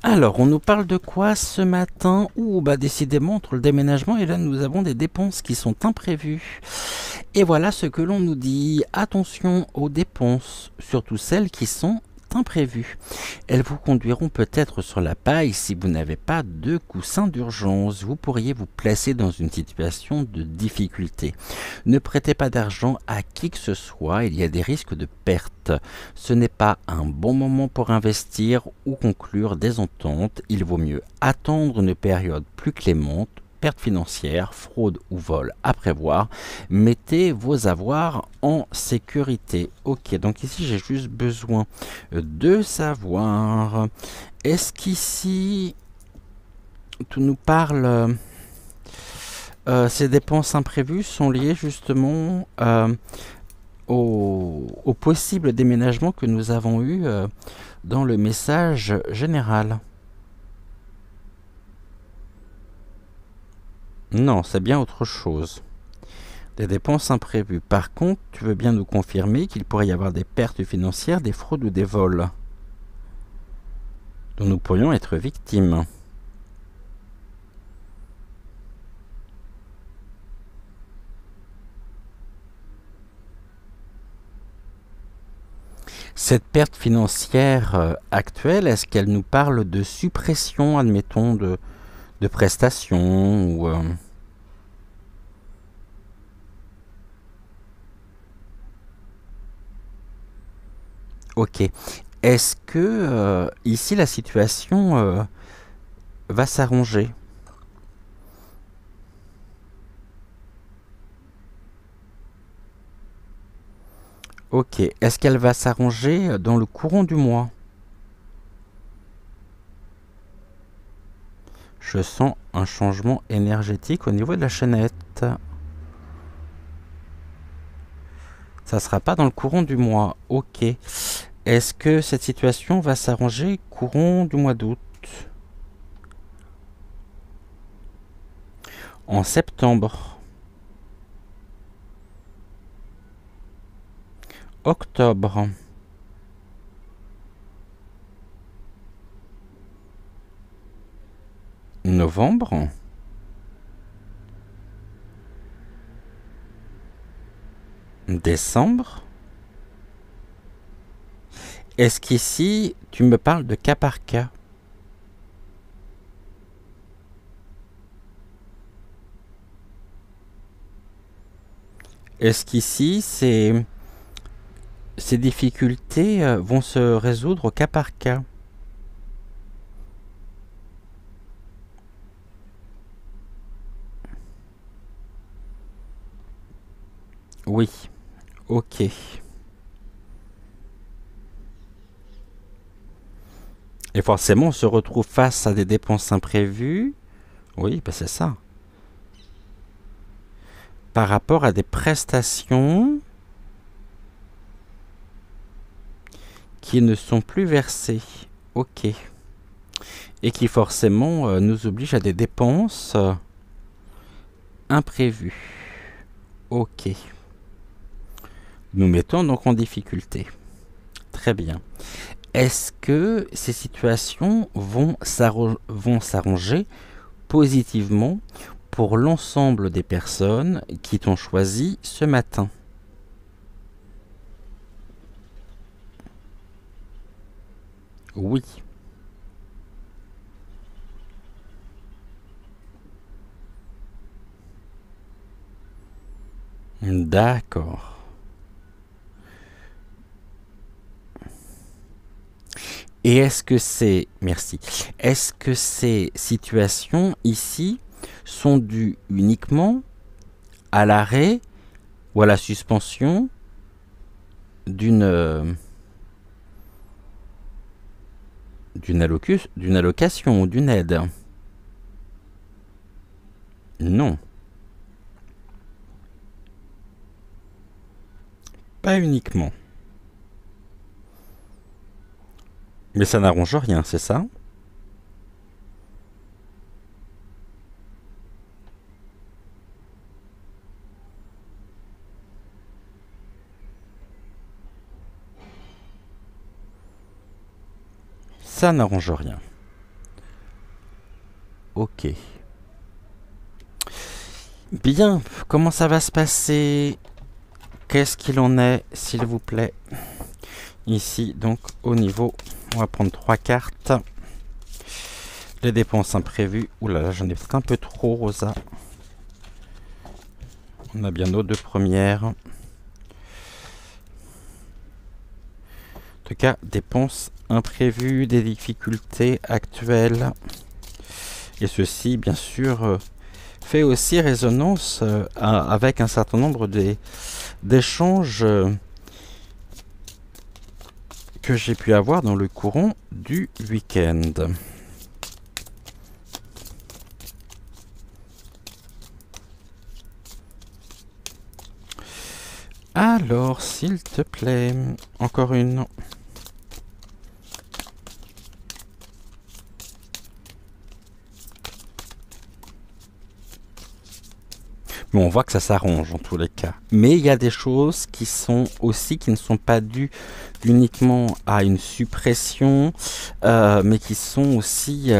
A: Alors, on nous parle de quoi ce matin? Ouh, bah décidément, entre le déménagement et là, nous avons des dépenses qui sont imprévues. Et voilà ce que l'on nous dit. Attention aux dépenses, surtout celles qui sont imprévues. Elles vous conduiront peut-être sur la paille si vous n'avez pas de coussin d'urgence. Vous pourriez vous placer dans une situation de difficulté. Ne prêtez pas d'argent à qui que ce soit, il y a des risques de perte. Ce n'est pas un bon moment pour investir ou conclure des ententes. Il vaut mieux attendre une période plus clémente. Perte financière, fraude ou vol à prévoir. Mettez vos avoirs en sécurité. Ok, donc ici j'ai juste besoin de savoir, est-ce qu'ici tu nous parles, ces dépenses imprévues sont liées justement au possible déménagement que nous avons eu dans le message général? Non, c'est bien autre chose. Des dépenses imprévues. Par contre, tu veux bien nous confirmer qu'il pourrait y avoir des pertes financières, des fraudes ou des vols dont nous pourrions être victimes. Cette perte financière actuelle, est-ce qu'elle nous parle de suppression, admettons, de prestations ou Ok. Est-ce que ici la situation va s'arranger? Ok. Est-ce qu'elle va s'arranger dans le courant du mois? Je sens un changement énergétique au niveau de la chaînette. Ça sera pas dans le courant du mois. Ok. Est-ce que cette situation va s'arranger courant du mois d'août? En septembre? octobre, novembre, décembre. Est-ce qu'ici, tu me parles de cas par cas? Est-ce qu'ici, ces difficultés vont se résoudre au cas par cas? Oui, ok. Et forcément, on se retrouve face à des dépenses imprévues. Oui, ben c'est ça. Par rapport à des prestations qui ne sont plus versées. Ok. Et qui forcément nous obligent à des dépenses imprévues. Ok. Nous mettons donc en difficulté. Très bien. Est-ce que ces situations vont s'arranger positivement pour l'ensemble des personnes qui t'ont choisi ce matin? Oui. D'accord. Et est-ce que merci, est-ce que ces situations ici sont dues uniquement à l'arrêt ou à la suspension d'une d'une allocation ou d'une aide? Non, pas uniquement. Mais ça n'arrange rien, c'est ça? Ça n'arrange rien. Ok. Bien, comment ça va se passer? Qu'est-ce qu'il en est, s'il vous plaît? Ici, donc, au niveau, on va prendre 3 cartes. Les dépenses imprévues. Ouh là là, j'en ai peut-être un peu trop, Rosa. On a bien nos 2 premières. En tout cas, dépenses imprévues, des difficultés actuelles. Et ceci, bien sûr, fait aussi résonance avec un certain nombre d'échanges que j'ai pu avoir dans le courant du week-end. Alors, s'il te plaît, encore une. Mais on voit que ça s'arrange en tous les cas. Mais il y a des choses qui sont aussi qui ne sont pas dues uniquement à une suppression, mais qui sont aussi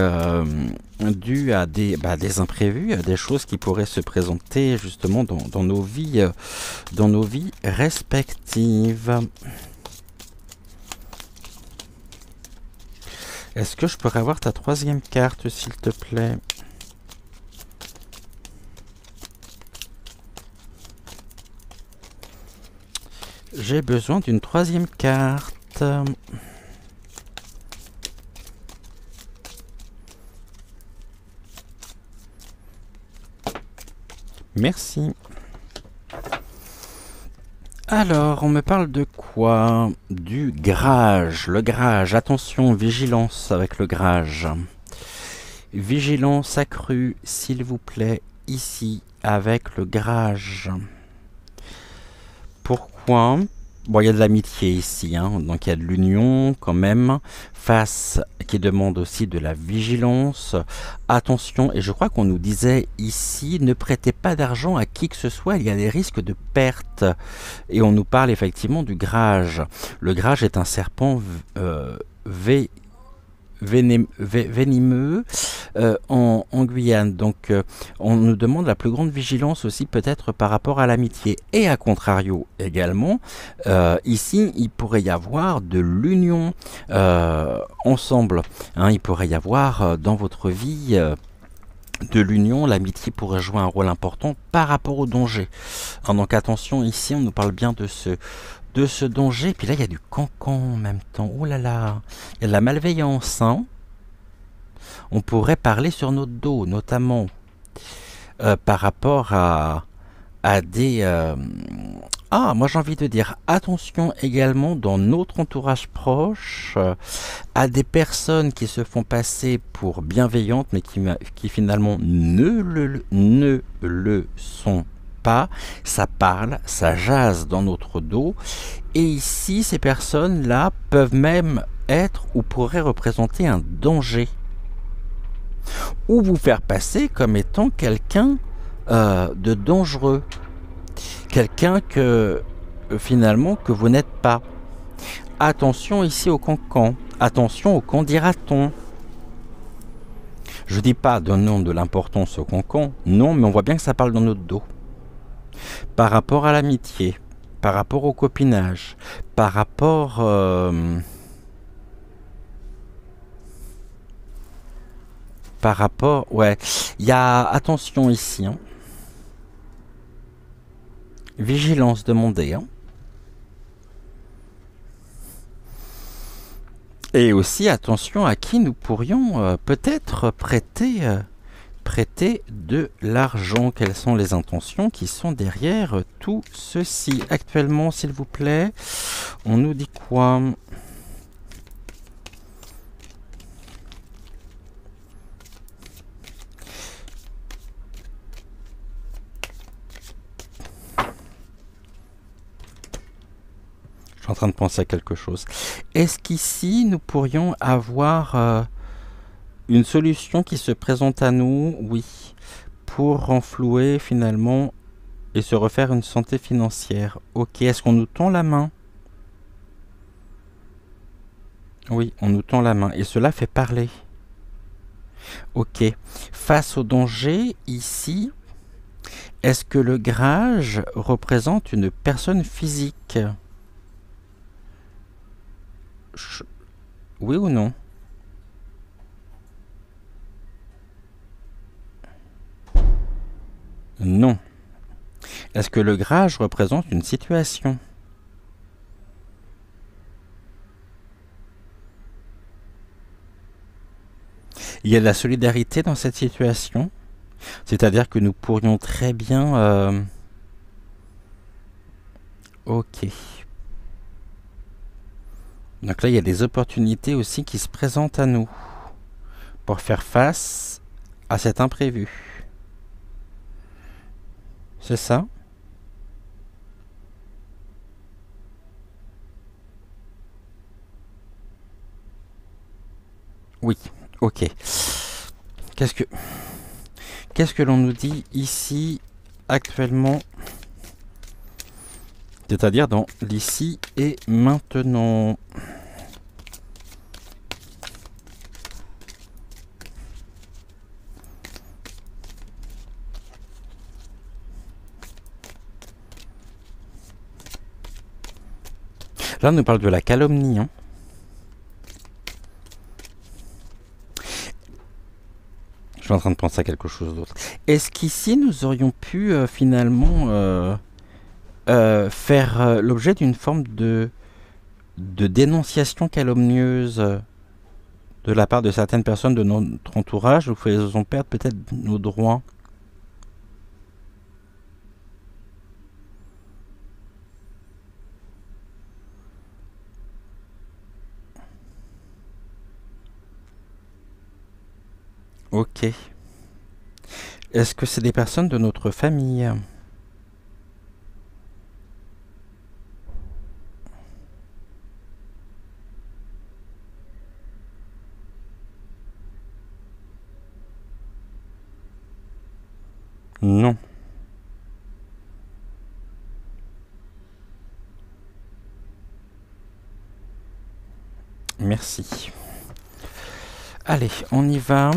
A: dues à des imprévus, à des choses qui pourraient se présenter justement dans nos vies respectives. Est-ce que je pourrais avoir ta 3e carte, s'il te plaît? J'ai besoin d'une 3e carte. Merci. Alors, on me parle de quoi? Du grage. Le grage. Attention, vigilance avec le grage. Vigilance accrue, s'il vous plaît, ici, avec le grage. Pourquoi? Bon, il y a de l'amitié ici, hein, donc il y a de l'union quand même, face qui demande aussi de la vigilance. Attention, et je crois qu'on nous disait ici, ne prêtez pas d'argent à qui que ce soit, il y a des risques de perte. Et on nous parle effectivement du grage. Le grage est un serpent vé- venimeux en Guyane. Donc on nous demande la plus grande vigilance aussi peut-être par rapport à l'amitié. Et à contrario également, ici il pourrait y avoir de l'union ensemble. Hein, il pourrait y avoir dans votre vie de l'union, l'amitié pourrait jouer un rôle important par rapport au danger. Hein, donc attention, ici on nous parle bien de ce danger. Puis là il y a du cancan en même temps. Oh là là, il y a de la malveillance. Hein. On pourrait parler sur notre dos, notamment par rapport à des... Ah, moi j'ai envie de dire attention également dans notre entourage proche à des personnes qui se font passer pour bienveillantes mais qui finalement ne le sont pas. Ça parle, ça jase dans notre dos. Et ici, ces personnes-là peuvent même être ou pourraient représenter un danger ou vous faire passer comme étant quelqu'un de dangereux, quelqu'un que finalement que vous n'êtes pas. Attention ici au cancan, attention au qu'en dira-t-on. Je dis pas donnons de l'importance au cancan, non, mais on voit bien que ça parle dans notre dos. Par rapport à l'amitié, par rapport au copinage, par rapport ouais, il y a attention ici, hein. Vigilance demandée, hein. Et aussi attention à qui nous pourrions peut-être prêter de l'argent. Quelles sont les intentions qui sont derrière tout ceci? Actuellement, s'il vous plaît, on nous dit quoi? Je suis en train de penser à quelque chose. Est-ce qu'ici, nous pourrions avoir une solution qui se présente à nous? Oui. Pour renflouer finalement et se refaire une santé financière. Ok, est-ce qu'on nous tend la main? Oui, on nous tend la main. Et cela fait parler. Ok. Face au danger, ici, est-ce que le grage représente une personne physique? Oui ou non? Non. Est-ce que le grage représente une situation? Il y a de la solidarité dans cette situation, c'est-à-dire que nous pourrions très bien... Ok. Donc là, il y a des opportunités aussi qui se présentent à nous pour faire face à cet imprévu. C'est ça? Oui. Ok. Qu'est-ce que... Qu'est-ce que l'on nous dit ici actuellement? C'est-à-dire dans l'ici et maintenant. Là, on nous parle de la calomnie. Hein. Je suis en train de penser à quelque chose d'autre. Est-ce qu'ici, nous aurions pu finalement faire l'objet d'une forme de dénonciation calomnieuse de la part de certaines personnes de notre entourage, nous faisons perdre peut-être nos droits? Ok. Est-ce que c'est des personnes de notre famille? Non. Merci. Allez, on y va.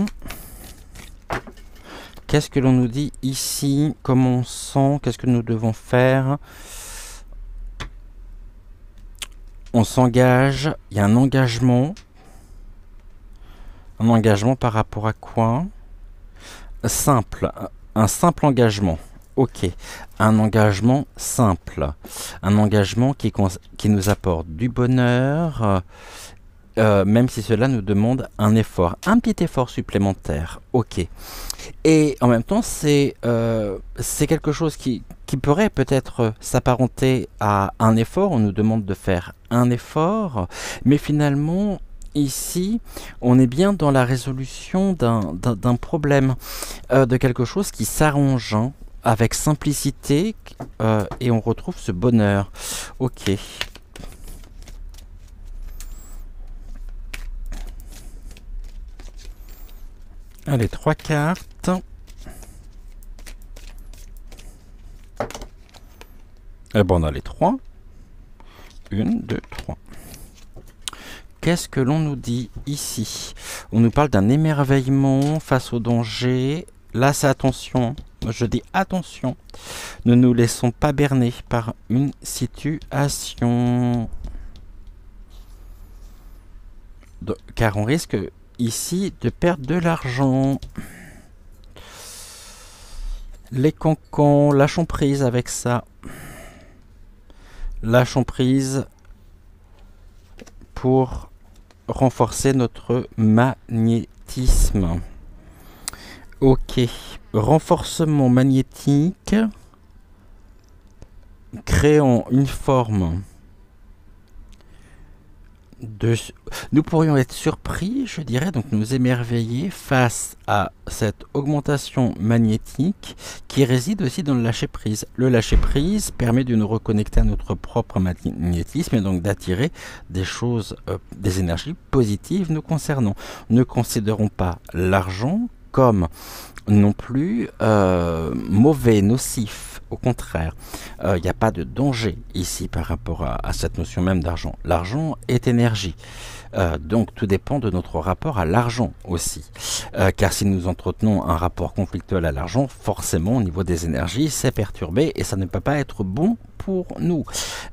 A: Qu'est-ce que l'on nous dit ici? Comment on sent? Qu'est-ce que nous devons faire? On s'engage. Il y a un engagement. Un engagement par rapport à quoi? Simple. Un simple engagement. Ok. Un engagement simple. Un engagement qui nous apporte du bonheur. Même si cela nous demande un effort, un petit effort supplémentaire, ok. Et en même temps, c'est quelque chose qui pourrait peut-être s'apparenter à un effort, on nous demande de faire un effort, mais finalement, ici, on est bien dans la résolution d'un problème, de quelque chose qui s'arrange, hein, avec simplicité, et on retrouve ce bonheur, ok. Allez, 3 cartes. Eh ben, on a les 3. 1, 2, 3. Qu'est-ce que l'on nous dit ici? On nous parle d'un émerveillement face au danger. Là, c'est attention. Je dis attention. Ne nous laissons pas berner par une situation. Car on risque ici de perdre de l'argent. Les cancans, lâchons prise avec ça. Lâchons prise pour renforcer notre magnétisme. Ok, renforcement magnétique. Créons une forme nous pourrions être surpris, je dirais, donc nous émerveiller face à cette augmentation magnétique qui réside aussi dans le lâcher-prise. Le lâcher-prise permet de nous reconnecter à notre propre magnétisme et donc d'attirer des choses, des énergies positives nous concernant. Ne considérons pas l'argent comme non plus mauvais, nocif. Au contraire, il n'y a pas de danger ici par rapport à cette notion même d'argent. L'argent est énergie. Donc tout dépend de notre rapport à l'argent aussi. Car si nous entretenons un rapport conflictuel à l'argent, forcément au niveau des énergies, c'est perturbé et ça ne peut pas être bon pour nous.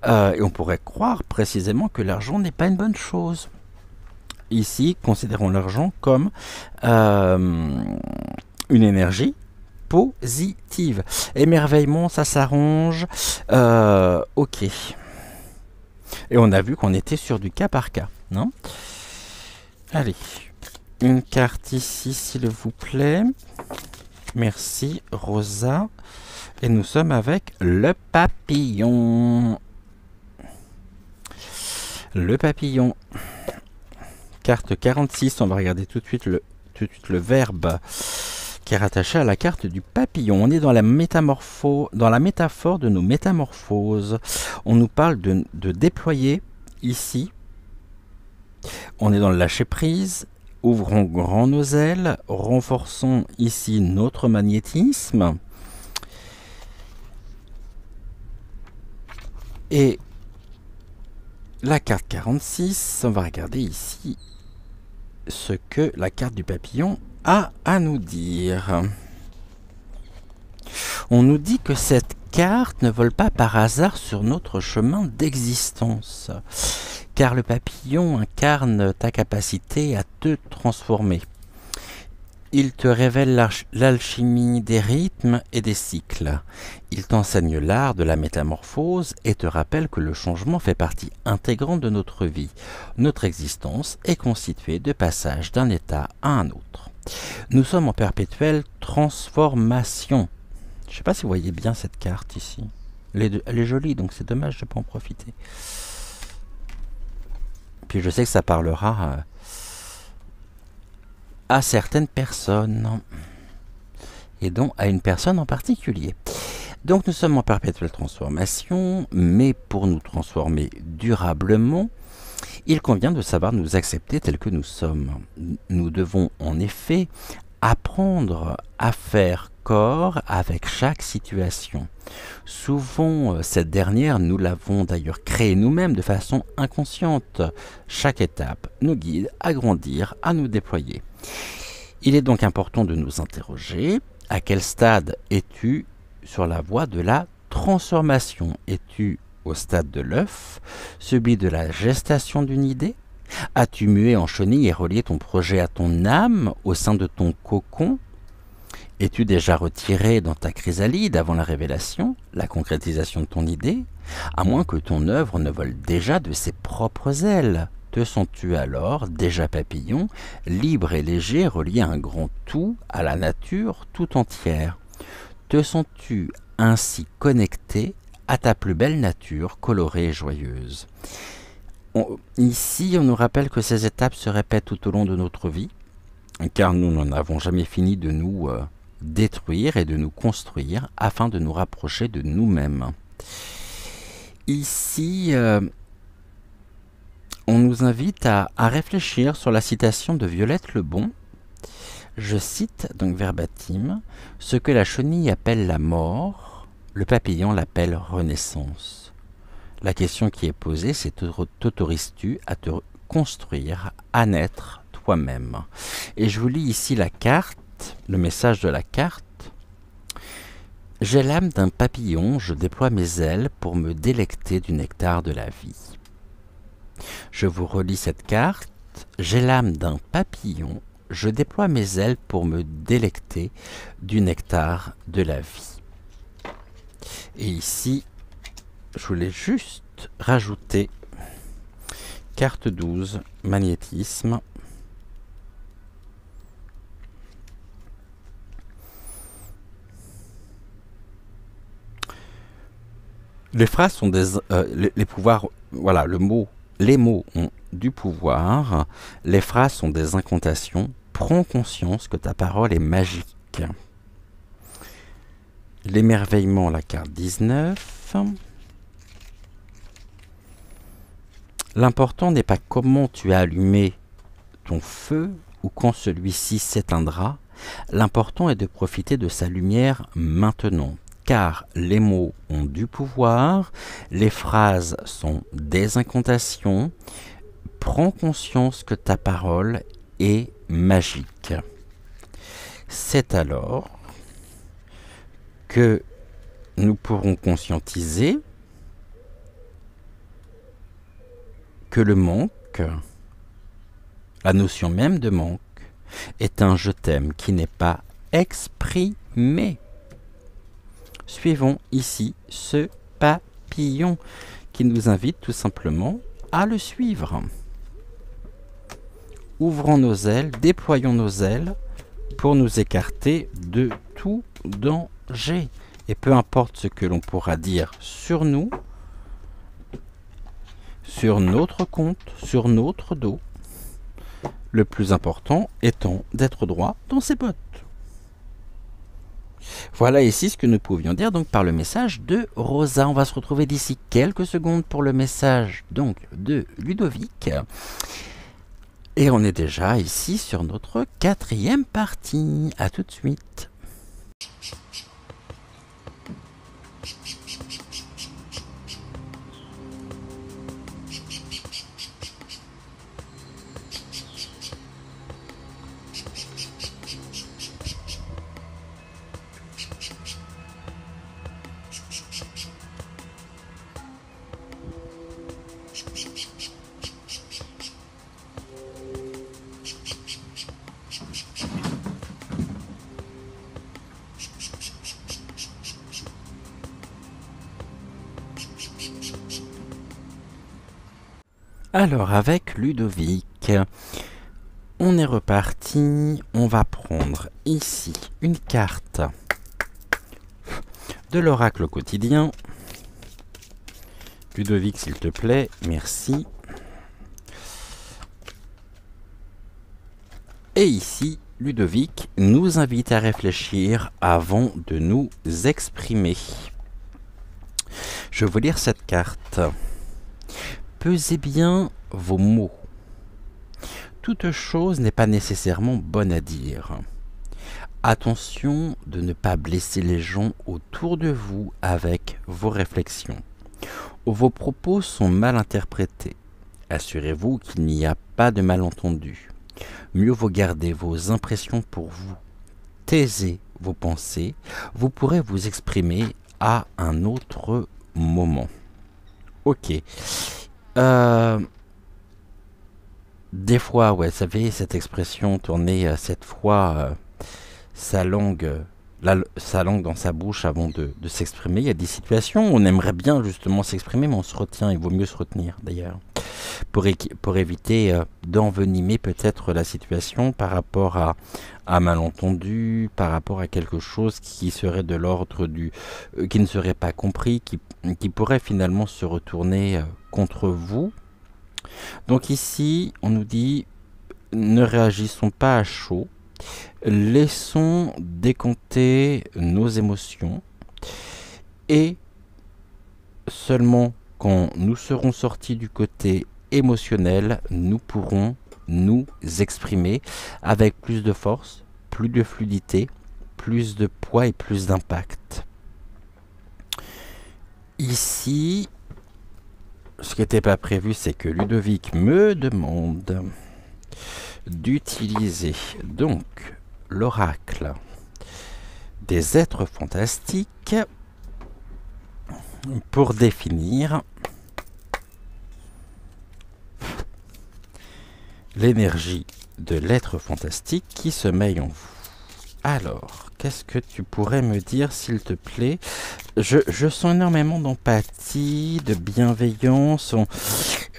A: Et on pourrait croire précisément que l'argent n'est pas une bonne chose. Ici, considérons l'argent comme une énergie positive. Émerveillement, ça s'arrange. Ok. Et on a vu qu'on était sur du cas par cas, non? Allez, une carte ici, s'il vous plaît. Merci, Rosa. Et nous sommes avec le papillon. Le papillon. Carte 46, on va regarder tout de suite le verbe qui est rattaché à la carte du papillon. On est dans la métaphore de nos métamorphoses. On nous parle de déployer ici. On est dans le lâcher prise. Ouvrons grand nos ailes. Renforçons ici notre magnétisme. Et la carte 46, on va regarder ici ce que la carte du papillon a à nous dire. On nous dit que cette carte ne vole pas par hasard sur notre chemin d'existence, car le papillon incarne ta capacité à te transformer. Il te révèle l'alchimie des rythmes et des cycles. Il t'enseigne l'art de la métamorphose et te rappelle que le changement fait partie intégrante de notre vie. Notre existence est constituée de passages d'un état à un autre. Nous sommes en perpétuelle transformation. Je ne sais pas si vous voyez bien cette carte ici. Elle est jolie, donc c'est dommage de ne pas en profiter. Puis je sais que ça parlera à certaines personnes, et donc à une personne en particulier. Donc nous sommes en perpétuelle transformation, mais pour nous transformer durablement, il convient de savoir nous accepter tels que nous sommes. Nous devons en effet apprendre à faire accord avec chaque situation. Souvent, cette dernière, nous l'avons d'ailleurs créée nous-mêmes de façon inconsciente. Chaque étape nous guide à grandir, à nous déployer. Il est donc important de nous interroger, à quel stade es-tu sur la voie de la transformation? Es-tu au stade de l'œuf, celui de la gestation d'une idée? As-tu mué en chenille et relié ton projet à ton âme au sein de ton cocon? Es-tu déjà retiré dans ta chrysalide avant la révélation, la concrétisation de ton idée? À moins que ton œuvre ne vole déjà de ses propres ailes. Te sens-tu alors déjà papillon, libre et léger, relié à un grand tout, à la nature tout entière? Te sens-tu ainsi connecté à ta plus belle nature, colorée et joyeuse? Ici, on nous rappelle que ces étapes se répètent tout au long de notre vie, car nous n'en avons jamais fini de nous détruire et de nous construire afin de nous rapprocher de nous-mêmes. Ici, on nous invite à réfléchir sur la citation de Violette Lebon. Je cite donc verbatim: « Ce que la chenille appelle la mort, le papillon l'appelle renaissance. » La question qui est posée, c'est: t'autorises-tu à te construire, à naître toi-même? Et je vous lis ici la carte, le message de la carte. « J'ai l'âme d'un papillon, je déploie mes ailes pour me délecter du nectar de la vie. » Je vous relis cette carte. J'ai l'âme d'un papillon, je déploie mes ailes pour me délecter du nectar de la vie. Et ici, je voulais juste rajouter carte 12, magnétisme. Les phrases sont des les pouvoirs, voilà, les mots ont du pouvoir, les phrases sont des incantations. Prends conscience que ta parole est magique. L'émerveillement, la carte 19. L'important n'est pas comment tu as allumé ton feu ou quand celui-ci s'éteindra. L'important est de profiter de sa lumière maintenant. Car les mots ont du pouvoir, les phrases sont des incantations. Prends conscience que ta parole est magique. C'est alors que nous pourrons conscientiser que le manque, la notion même de manque, est un je t'aime qui n'est pas exprimé. Suivons ici ce papillon qui nous invite tout simplement à le suivre. Ouvrons nos ailes, déployons nos ailes pour nous écarter de tout danger. Et peu importe ce que l'on pourra dire sur nous, sur notre compte, sur notre dos, le plus important étant d'être droit dans ses bottes. Voilà ici ce que nous pouvions dire donc par le message de Rosa. On va se retrouver d'ici quelques secondes pour le message donc de Ludovic. Et on est déjà ici sur notre 4e partie. À tout de suite. Alors avec Ludovic, on est reparti, on va prendre ici une carte de l'oracle quotidien. Ludovic s'il te plaît, merci. Et ici, Ludovic nous invite à réfléchir avant de nous exprimer. Je vais vous lire cette carte. Pesez bien vos mots. Toute chose n'est pas nécessairement bonne à dire. Attention de ne pas blesser les gens autour de vous avec vos réflexions. Vos propos sont mal interprétés. Assurez-vous qu'il n'y a pas de malentendu. Mieux vaut garder vos impressions pour vous. Taisez vos pensées. Vous pourrez vous exprimer à un autre moment. Ok. Des fois, ouais, vous savez, cette expression tourner cette fois sa langue, sa langue dans sa bouche avant de s'exprimer. Il y a des situations où on aimerait bien justement s'exprimer, mais on se retient. Il vaut mieux se retenir d'ailleurs. Pour éviter d'envenimer peut-être la situation par rapport à un malentendu, par rapport à quelque chose qui serait de l'ordre du... qui ne serait pas compris, qui pourrait finalement se retourner contre vous. Donc ici, on nous dit, ne réagissons pas à chaud, laissons décompter nos émotions et seulement quand nous serons sortis du côté émotionnel, nous pourrons nous exprimer avec plus de force, plus de fluidité, plus de poids et plus d'impact. Ici, ce qui n'était pas prévu, c'est que Ludovic me demande d'utiliser donc l'oracle des êtres fantastiques pour définir l'énergie de l'être fantastique qui sommeille en vous. Alors, qu'est-ce que tu pourrais me dire, s'il te plaît? Je sens énormément d'empathie, de bienveillance.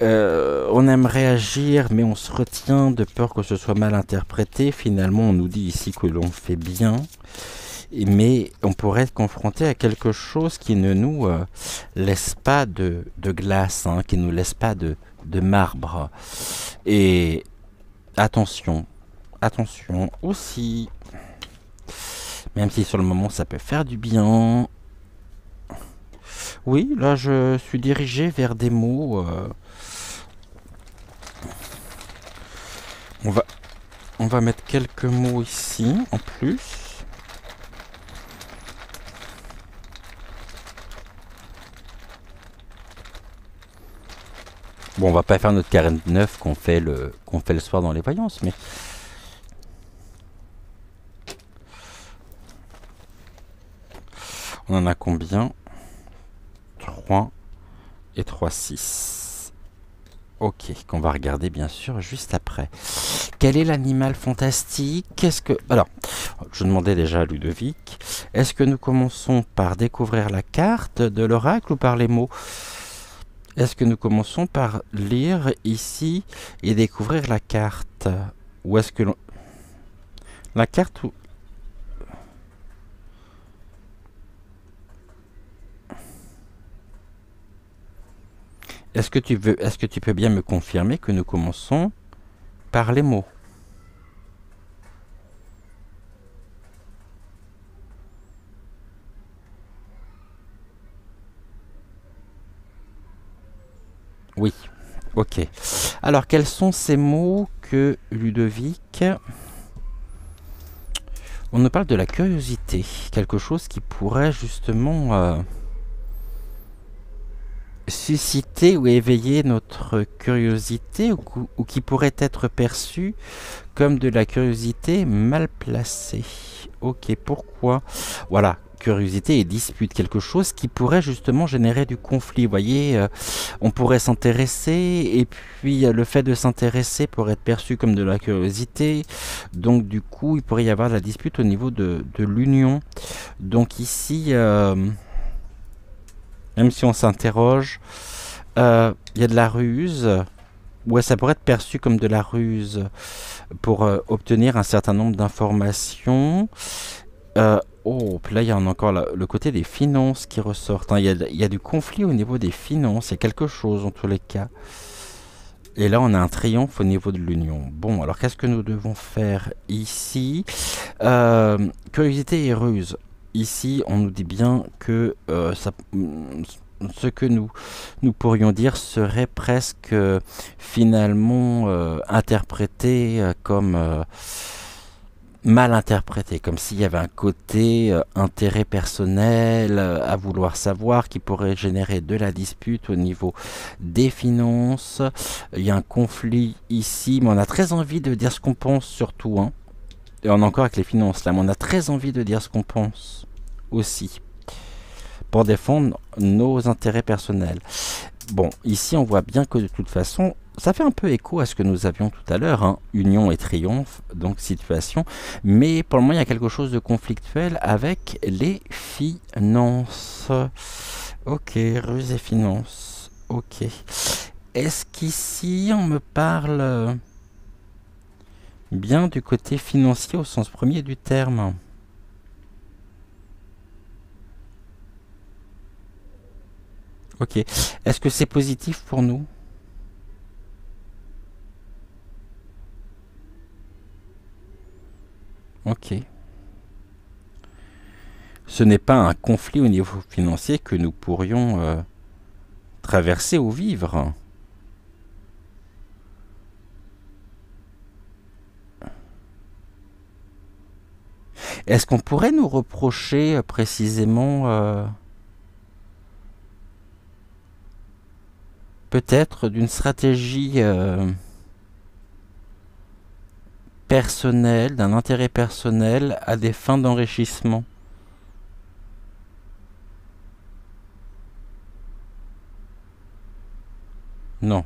A: On aimerait agir, mais on se retient de peur que ce soit mal interprété. Finalement, on nous dit ici que l'on fait bien. Mais on pourrait être confronté à quelque chose qui ne nous laisse pas de glace, hein, qui ne nous laisse pas de marbre. Et attention aussi, même si sur le moment ça peut faire du bien. Oui, là je suis dirigé vers des mots. On va mettre quelques mots ici en plus. Bon, on va pas faire notre carré de neuf qu'on fait le soir dans les voyances, mais on en a combien? 3 et 3, 6. Ok, qu'on va regarder bien sûr juste après. Quel est l'animal fantastique? Qu'est-ce que... Alors, je demandais déjà à Ludovic, est-ce que nous commençons par découvrir la carte de l'oracle ou par les mots? Est-ce que nous commençons par lire ici et découvrir la carte? Ou est-ce que la carte ou... Est-ce que tu peux bien me confirmer que nous commençons par les mots? Oui, ok. Alors, quels sont ces mots que Ludovic... On nous parle de la curiosité, quelque chose qui pourrait justement susciter ou éveiller notre curiosité ou qui pourrait être perçu comme de la curiosité mal placée. Ok, pourquoi? Voilà, curiosité et dispute, quelque chose qui pourrait justement générer du conflit. Vous voyez, on pourrait s'intéresser et puis le fait de s'intéresser pourrait être perçu comme de la curiosité. Donc du coup, il pourrait y avoir de la dispute au niveau de l'union. Donc ici, même si on s'interroge, il y a de la ruse. Ouais, ça pourrait être perçu comme de la ruse pour obtenir un certain nombre d'informations. Puis là, il y a encore le côté des finances qui ressortent. Hein. Il y a du conflit au niveau des finances. Il y a quelque chose en tous les cas. Et là, on a un triomphe au niveau de l'union. Bon, alors qu'est-ce que nous devons faire ici? Curiosité et ruse. Ici, on nous dit bien que ce que nous pourrions dire serait presque finalement interprété comme mal interprété, comme s'il y avait un côté intérêt personnel à vouloir savoir qui pourrait générer de la dispute au niveau des finances. Il y a un conflit ici, mais on a très envie de dire ce qu'on pense surtout, hein. Et on est encore avec les finances là, mais on a très envie de dire ce qu'on pense aussi, pour défendre nos intérêts personnels. Bon, ici on voit bien que de toute façon, ça fait un peu écho à ce que nous avions tout à l'heure, hein. Union et triomphe, donc situation. Mais pour le moment, il y a quelque chose de conflictuel avec les finances. Ok, ruse et finances. Ok. Est-ce qu'ici on me parle bien du côté financier au sens premier du terme? Ok. Est-ce que c'est positif pour nous? Ok. Ce n'est pas un conflit au niveau financier que nous pourrions traverser ou vivre. Est-ce qu'on pourrait nous reprocher précisément peut-être d'une stratégie personnelle, d'un intérêt personnel à des fins d'enrichissement? Non.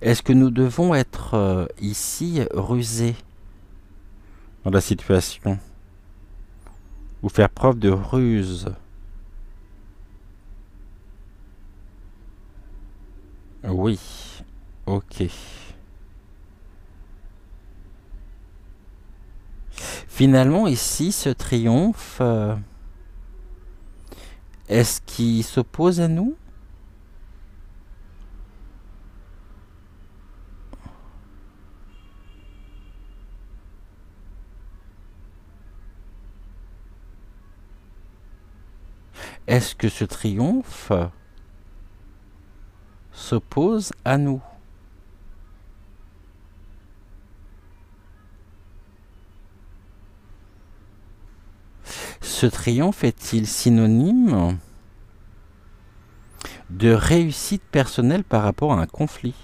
A: Est-ce que nous devons être ici rusés dans la situation ou faire preuve de ruse? Oui. Ok. Finalement, ici, ce triomphe, est-ce qu'il s'oppose à nous? Est-ce que ce triomphe s'oppose à nous? Ce triomphe est-il synonyme de réussite personnelle par rapport à un conflit?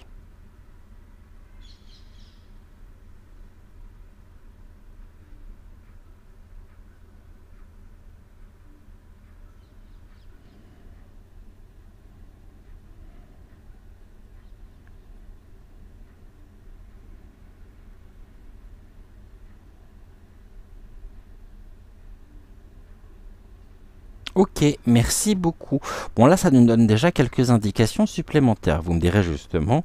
A: Ok, merci beaucoup. Bon là, ça nous donne déjà quelques indications supplémentaires. Vous me direz justement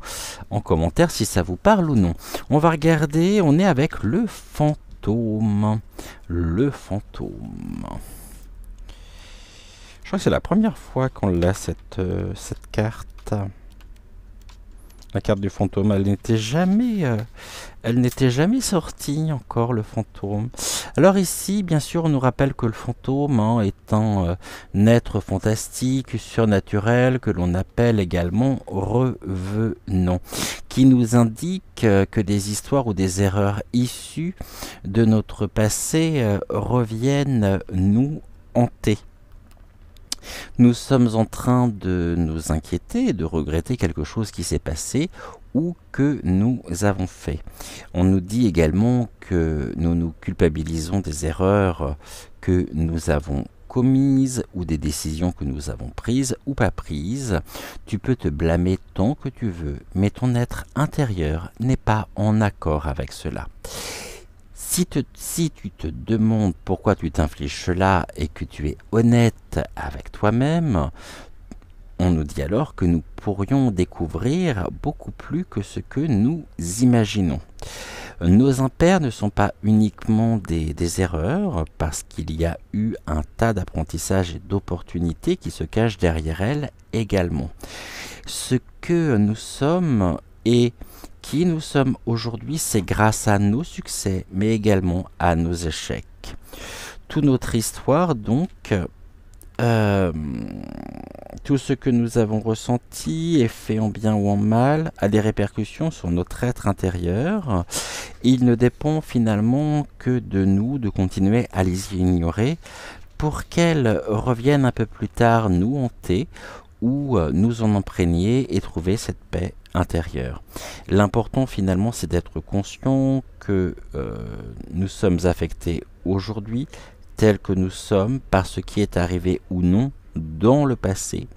A: en commentaire si ça vous parle ou non. On va regarder, on est avec le fantôme. Le fantôme. Je crois que c'est la première fois qu'on l'a cette carte. La carte du fantôme, elle n'était jamais sortie encore, le fantôme. Alors ici, bien sûr, on nous rappelle que le fantôme, hein, est un être fantastique, surnaturel, que l'on appelle également revenant, qui nous indique que des histoires ou des erreurs issues de notre passé reviennent nous hanter. Nous sommes en train de nous inquiéter, de regretter quelque chose qui s'est passé ou que nous avons fait. On nous dit également que nous nous culpabilisons des erreurs que nous avons commises ou des décisions que nous avons prises ou pas prises. Tu peux te blâmer tant que tu veux, mais ton être intérieur n'est pas en accord avec cela. Si tu te demandes pourquoi tu t'infliges cela et que tu es honnête avec toi-même, on nous dit alors que nous pourrions découvrir beaucoup plus que ce que nous imaginons. Nos impairs ne sont pas uniquement des erreurs, parce qu'il y a eu un tas d'apprentissages et d'opportunités qui se cachent derrière elles également. Ce que nous sommes et qui nous sommes aujourd'hui, c'est grâce à nos succès, mais également à nos échecs. Toute notre histoire, donc, Tout ce que nous avons ressenti, et fait en bien ou en mal, a des répercussions sur notre être intérieur. Il ne dépend finalement que de nous de continuer à les ignorer pour qu'elles reviennent un peu plus tard nous hanter ou nous en imprégner et trouver cette paix intérieure. L'important finalement c'est d'être conscient que nous sommes affectés aujourd'hui tels que nous sommes par ce qui est arrivé ou non dans le passé.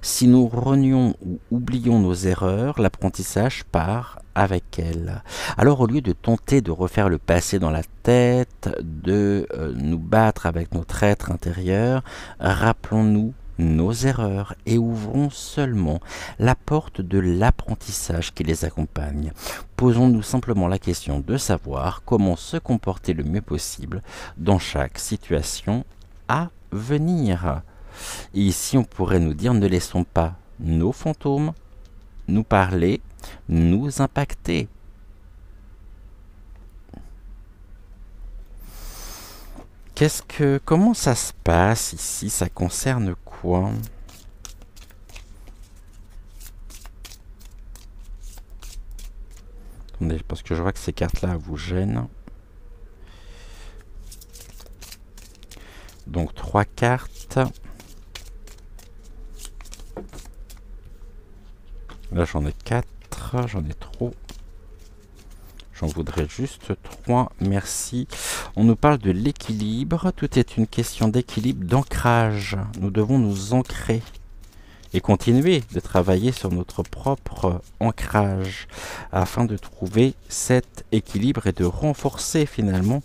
A: Si nous renions ou oublions nos erreurs, l'apprentissage part avec elles. Alors au lieu de tenter de refaire le passé dans la tête, de nous battre avec notre être intérieur, rappelons-nous nos erreurs et ouvrons seulement la porte de l'apprentissage qui les accompagne. Posons-nous simplement la question de savoir comment se comporter le mieux possible dans chaque situation à venir. Et ici, on pourrait nous dire, ne laissons pas nos fantômes nous parler, nous impacter. Comment ça se passe ici? Ça concerne quoi? Attendez, parce que je vois que ces cartes-là vous gênent. Donc 3 cartes. Là j'en ai 4, j'en ai trop. J'en voudrais juste 3, merci. On nous parle de l'équilibre. Tout est une question d'équilibre, d'ancrage. Nous devons nous ancrer et continuer de travailler sur notre propre ancrage afin de trouver cet équilibre et de renforcer finalement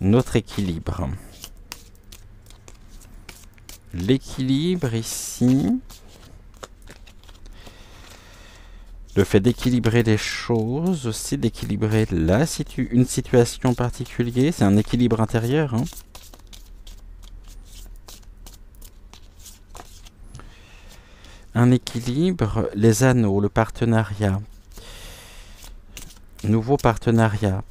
A: notre équilibre. L'équilibre ici, le fait d'équilibrer les choses, aussi d'équilibrer une situation particulière, c'est un équilibre intérieur. Hein. Un équilibre, les anneaux, le partenariat, nouveau partenariat,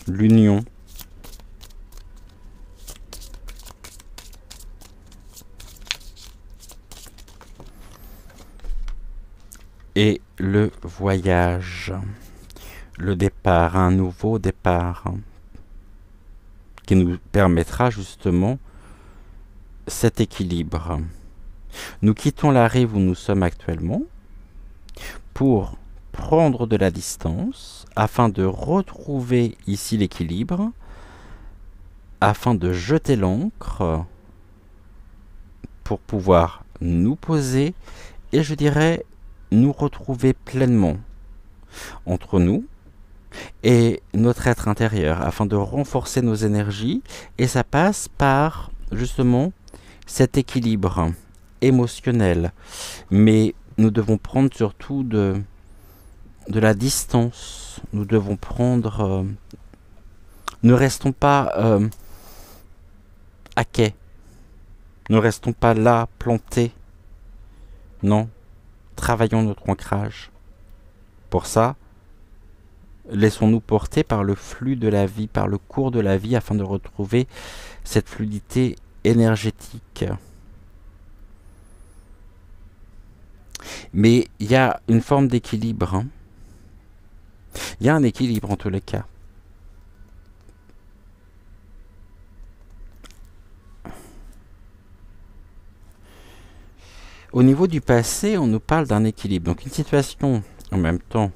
A: l'union. Et le voyage, le départ, un nouveau départ, qui nous permettra justement cet équilibre. Nous quittons la rive où nous sommes actuellement pour prendre de la distance afin de retrouver ici l'équilibre, afin de jeter l'ancre pour pouvoir nous poser et je dirais nous retrouver pleinement entre nous et notre être intérieur afin de renforcer nos énergies et ça passe par justement cet équilibre émotionnel mais nous devons prendre surtout de la distance, nous devons prendre ne restons pas à quai, ne restons pas là plantés, non. Travaillons notre ancrage. Pour ça, laissons-nous porter par le flux de la vie, par le cours de la vie, afin de retrouver cette fluidité énergétique. Mais il y a une forme d'équilibre. Hein. Il y a un équilibre en tous les cas. Au niveau du passé, on nous parle d'un équilibre. Donc une situation en même temps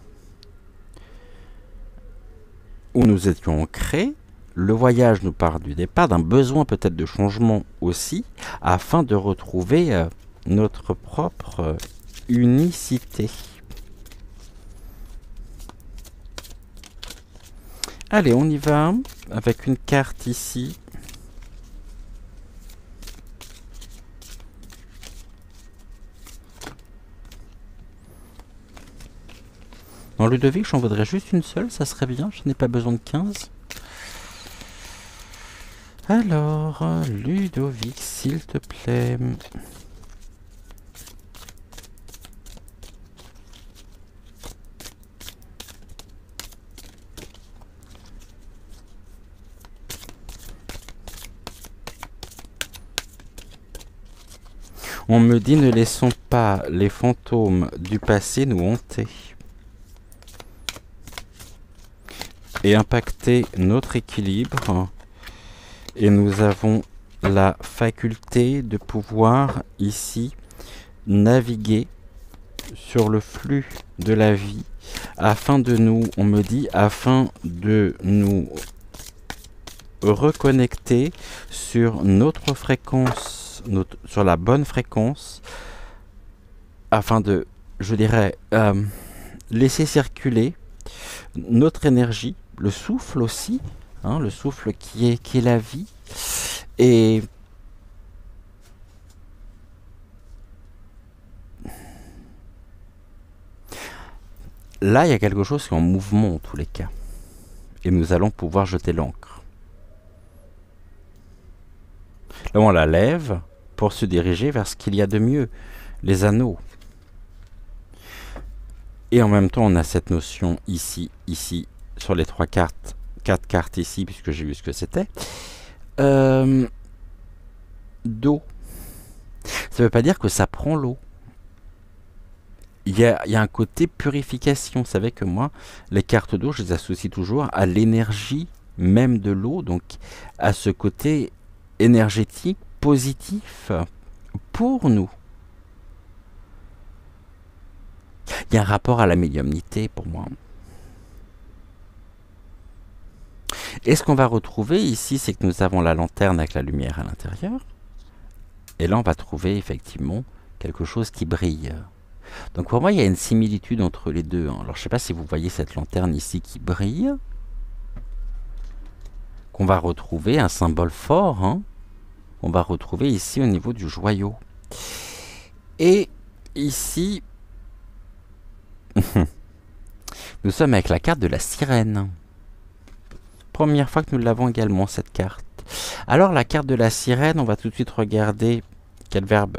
A: où nous étions ancrés. Le voyage nous parle du départ, d'un besoin peut-être de changement aussi, afin de retrouver notre propre unicité. Allez, on y va avec une carte ici. Dans Ludovic, j'en voudrais juste une seule, ça serait bien, je n'ai pas besoin de 15. Alors, Ludovic, s'il te plaît. On me dit ne laissons pas les fantômes du passé nous hanter et impacter notre équilibre. Et nous avons la faculté de pouvoir ici naviguer sur le flux de la vie afin de nous, on me dit, afin de nous reconnecter sur notre fréquence, sur la bonne fréquence, afin de, je dirais, laisser circuler notre énergie, le souffle aussi, hein, le souffle qui est la vie. Et là, il y a quelque chose qui est en mouvement en tous les cas. Et nous allons pouvoir jeter l'encre. Là, on la lève pour se diriger vers ce qu'il y a de mieux, les anneaux. Et en même temps, on a cette notion ici, sur les 3 cartes, 4 cartes ici, puisque j'ai vu ce que c'était. D'eau. Ça ne veut pas dire que ça prend l'eau. Il y a un côté purification. Vous savez que moi, les cartes d'eau, je les associe toujours à l'énergie même de l'eau, donc à ce côté énergétique, positif pour nous. Il y a un rapport à la médiumnité pour moi. Et ce qu'on va retrouver ici, c'est que nous avons la lanterne avec la lumière à l'intérieur. Et là, on va trouver effectivement quelque chose qui brille. Donc pour moi, il y a une similitude entre les deux. Alors, je ne sais pas si vous voyez cette lanterne ici qui brille. Qu'on va retrouver, un symbole fort, hein, on va retrouver ici au niveau du joyau. Et ici, nous sommes avec la carte de la sirène. Première fois que nous l'avons également, cette carte. Alors, la carte de la sirène, on va tout de suite regarder quel verbe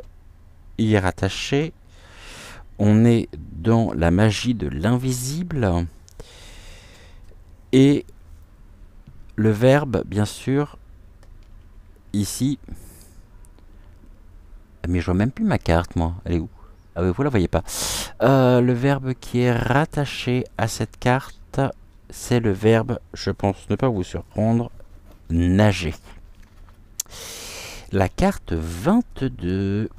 A: y est rattaché. On est dans la magie de l'invisible. Et le verbe, bien sûr, ici... Mais je vois même plus ma carte, moi. Elle est où? Ah oui, vous la voyez pas. Le verbe qui est rattaché à cette carte, c'est le verbe, je pense ne pas vous surprendre, nager. La carte 22.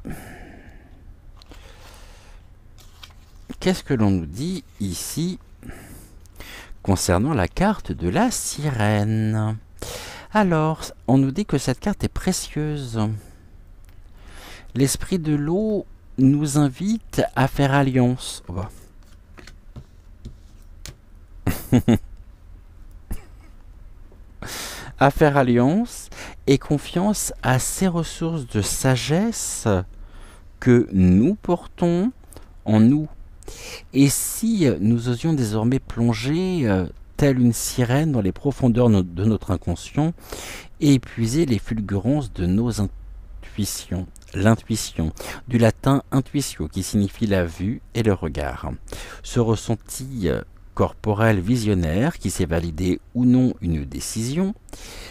A: Qu'est-ce que l'on nous dit ici concernant la carte de la sirène? Alors, on nous dit que cette carte est précieuse. L'esprit de l'eau nous invite à faire alliance. Oh bah. À faire alliance et confiance à ces ressources de sagesse que nous portons en nous. Et si nous osions désormais plonger telle une sirène dans les profondeurs de notre inconscient et épuiser les fulgurances de nos intuitions, l'intuition, du latin intuitio qui signifie la vue et le regard, ce ressenti corporel visionnaire qui sait valider ou non une décision,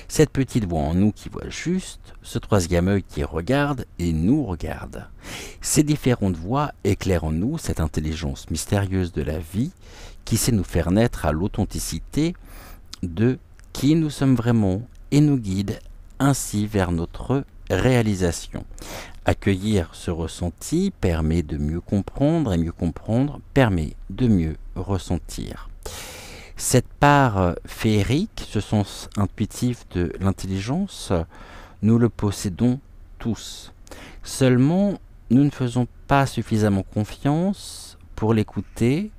A: cette petite voix en nous qui voit juste, ce troisième œil qui regarde et nous regarde. Ces différentes voix éclairent en nous cette intelligence mystérieuse de la vie qui sait nous faire naître à l'authenticité de qui nous sommes vraiment et nous guide ainsi vers notre réalisation. Accueillir ce ressenti permet de mieux comprendre et mieux comprendre permet de mieux ressentir. Cette part féerique, ce sens intuitif de l'intelligence, nous le possédons tous. Seulement, nous ne faisons pas suffisamment confiance pour l'écouter,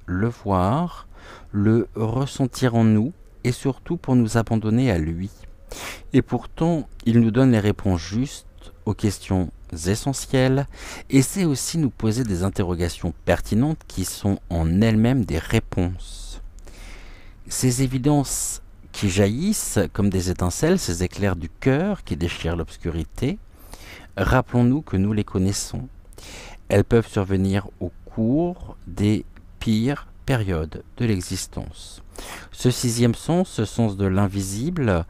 A: le voir, le ressentir en nous et surtout pour nous abandonner à lui. Et pourtant, il nous donne les réponses justes aux questions essentielles et sait aussi nous poser des interrogations pertinentes qui sont en elles-mêmes des réponses. Ces évidences qui jaillissent comme des étincelles, ces éclairs du cœur qui déchirent l'obscurité, rappelons-nous que nous les connaissons. Elles peuvent survenir au cours des pires périodes de l'existence. Ce sixième sens, ce sens de l'invisible,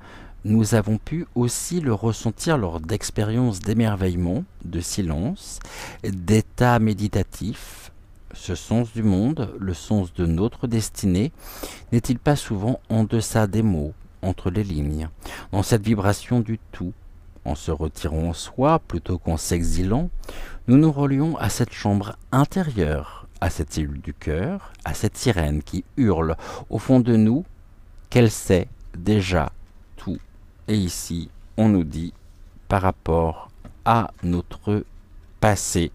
A: nous avons pu aussi le ressentir lors d'expériences d'émerveillement, de silence, d'état méditatif. Ce sens du monde, le sens de notre destinée, n'est-il pas souvent en deçà des mots, entre les lignes, dans cette vibration du tout? En se retirant en soi plutôt qu'en s'exilant, nous nous relions à cette chambre intérieure, à cette cellule du cœur, à cette sirène qui hurle au fond de nous qu'elle sait déjà tout. Et ici, on nous dit, par rapport à notre passé,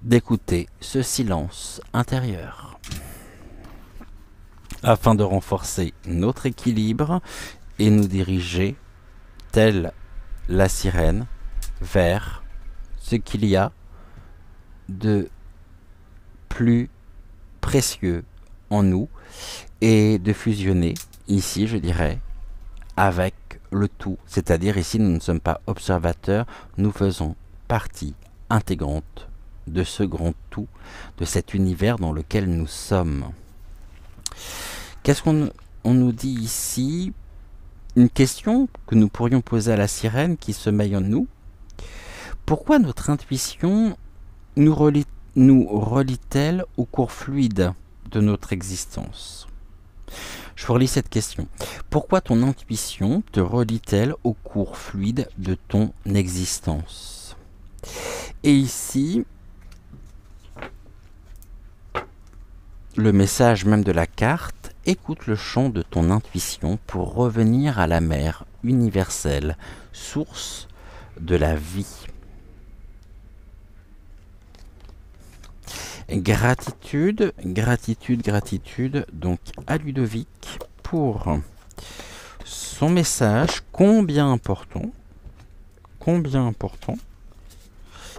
A: d'écouter ce silence intérieur afin de renforcer notre équilibre et nous diriger, telle la sirène, vers ce qu'il y a de plus précieux en nous et de fusionner ici, je dirais, avec le tout. C'est-à-dire ici, nous ne sommes pas observateurs, nous faisons partie intégrante de ce grand tout, de cet univers dans lequel nous sommes. Qu'est-ce qu'on nous dit ici? Une question que nous pourrions poser à la sirène qui sommeille en nous. Pourquoi notre intuition nous relie-t-elle au cours fluide de notre existence? Je vous relis cette question. Pourquoi ton intuition te relie-t-elle au cours fluide de ton existence? Et ici, le message même de la carte, écoute le chant de ton intuition pour revenir à la mère universelle, source de la vie. Gratitude, gratitude, gratitude, donc à Ludovic pour son message combien important,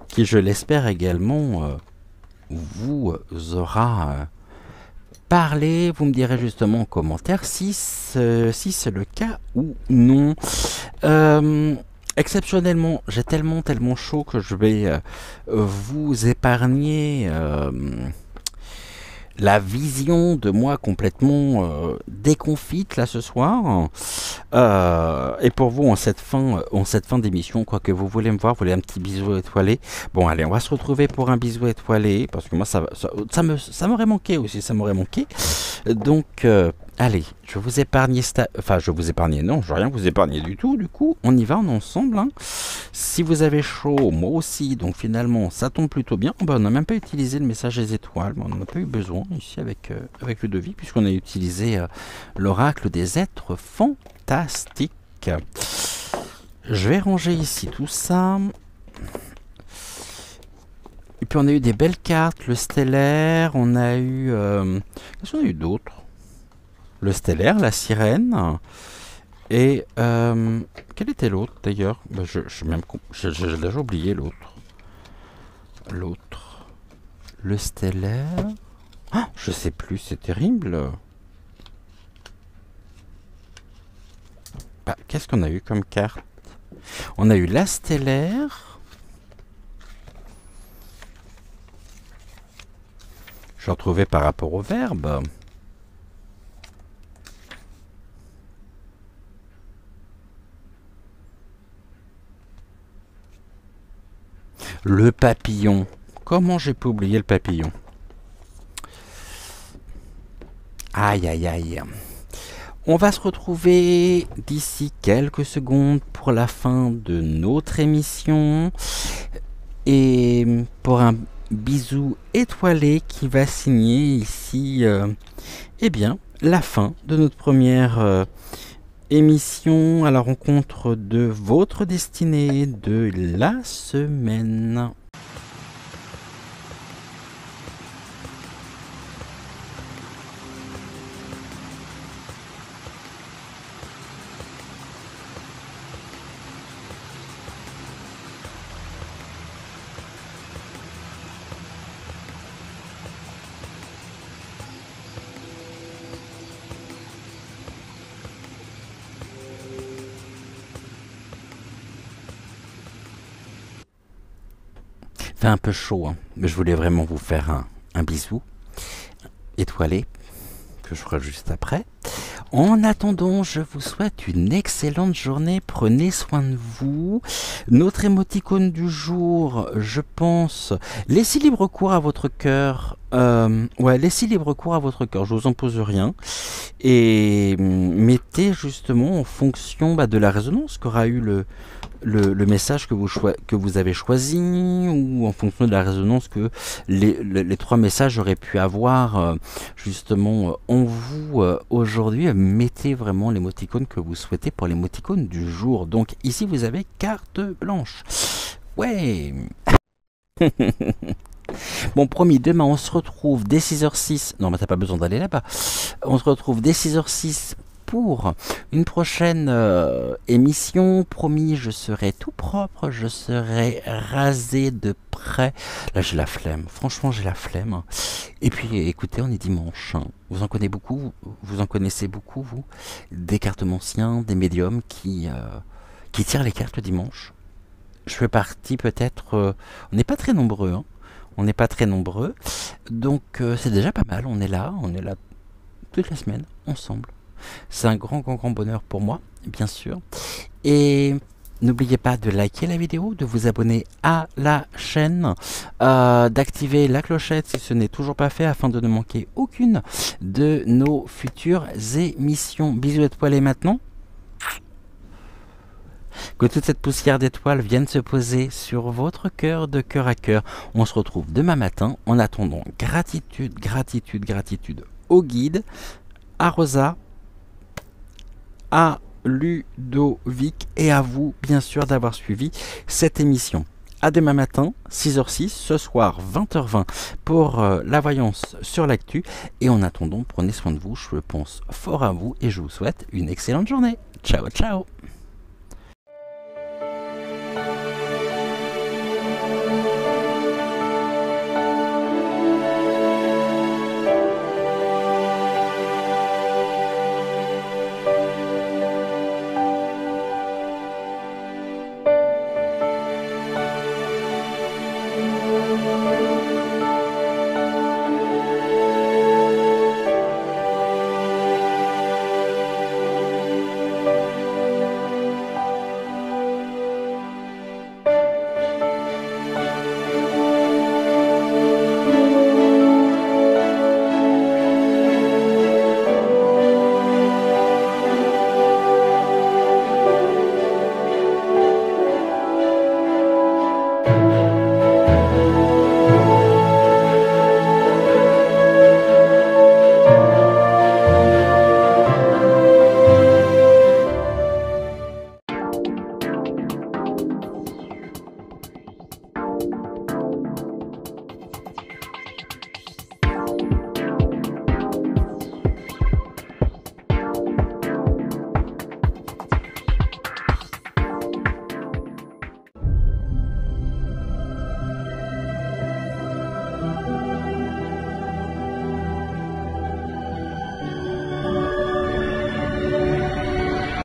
A: qui je l'espère également vous aura parlé. Vous me direz justement en commentaire si c'est le cas ou non. Exceptionnellement, j'ai tellement chaud que je vais vous épargner la vision de moi complètement déconfite là ce soir. Et pour vous en cette fin d'émission, quoi que vous voulez me voir, vous voulez un petit bisou étoilé. Bon allez, on va se retrouver pour un bisou étoilé parce que moi ça m'aurait manqué aussi, ça m'aurait manqué. Donc allez, je vous épargne je vous épargne, non, je vais rien vous épargner du tout. Du coup, on y va, on est ensemble. Hein. Si vous avez chaud, moi aussi, donc finalement, ça tombe plutôt bien. Ben, on n'a même pas utilisé le message des étoiles, on n'en a pas eu besoin ici avec le devis, puisqu'on a utilisé l'oracle des êtres fantastiques. Je vais ranger ici tout ça. Et puis on a eu des belles cartes, le stellaire, on a eu... qu'est-ce qu'on a eu d'autre? Le stellaire, la sirène, et quel était l'autre d'ailleurs? Ben, j'ai déjà oublié l'autre. Le stellaire... Ah, je sais plus, c'est terrible. Bah, qu'est-ce qu'on a eu comme carte? On a eu la stellaire. Je retrouvais par rapport au verbe. Le papillon. Comment j'ai pu oublier le papillon? Aïe, aïe, aïe. On va se retrouver d'ici quelques secondes pour la fin de notre émission. Et pour un bisou étoilé qui va signer ici, eh bien, la fin de notre première émission à la rencontre de votre destinée de la semaine. Fait un peu chaud, hein, mais je voulais vraiment vous faire un bisou étoilé que je ferai juste après. En attendant, je vous souhaite une excellente journée. Prenez soin de vous. Notre émoticône du jour, je pense, laissez libre cours à votre cœur. Ouais, laissez libre cours à votre cœur. Je vous impose rien. Et mettez justement en fonction de la résonance qu'aura eu le message que vous avez choisi, ou en fonction de la résonance que les trois messages auraient pu avoir justement en vous aujourd'hui. Mettez vraiment l'émoticône que vous souhaitez pour l'émoticône du jour. Donc ici vous avez carte blanche. Ouais. Bon, promis, demain on se retrouve dès 6h06. Non, mais t'as pas besoin d'aller là-bas. On se retrouve dès 6h06 pour une prochaine émission. Promis, je serai tout propre, je serai rasé de près. Là, j'ai la flemme. Franchement, j'ai la flemme. Et puis, écoutez, on est dimanche. Vous en connaissez beaucoup, vous en connaissez beaucoup, vous, des cartomanciens, des médiums qui tirent les cartes le dimanche. Je fais partie peut-être. On n'est pas très nombreux, hein. On n'est pas très nombreux, donc c'est déjà pas mal. On est là toute la semaine, ensemble. C'est un grand bonheur pour moi, bien sûr. Et n'oubliez pas de liker la vidéo, de vous abonner à la chaîne, d'activer la clochette si ce n'est toujours pas fait, afin de ne manquer aucune de nos futures émissions. Bisous étoiles, et maintenant, que toute cette poussière d'étoiles vienne se poser sur votre cœur de cœur à cœur. On se retrouve demain matin. En attendant, gratitude, gratitude, gratitude au guide, à Rosa, à Ludovic et à vous, bien sûr, d'avoir suivi cette émission. À demain matin, 6h06, ce soir 20h20 pour la voyance sur l'actu. Et en attendant, prenez soin de vous, je pense fort à vous et je vous souhaite une excellente journée. Ciao, ciao!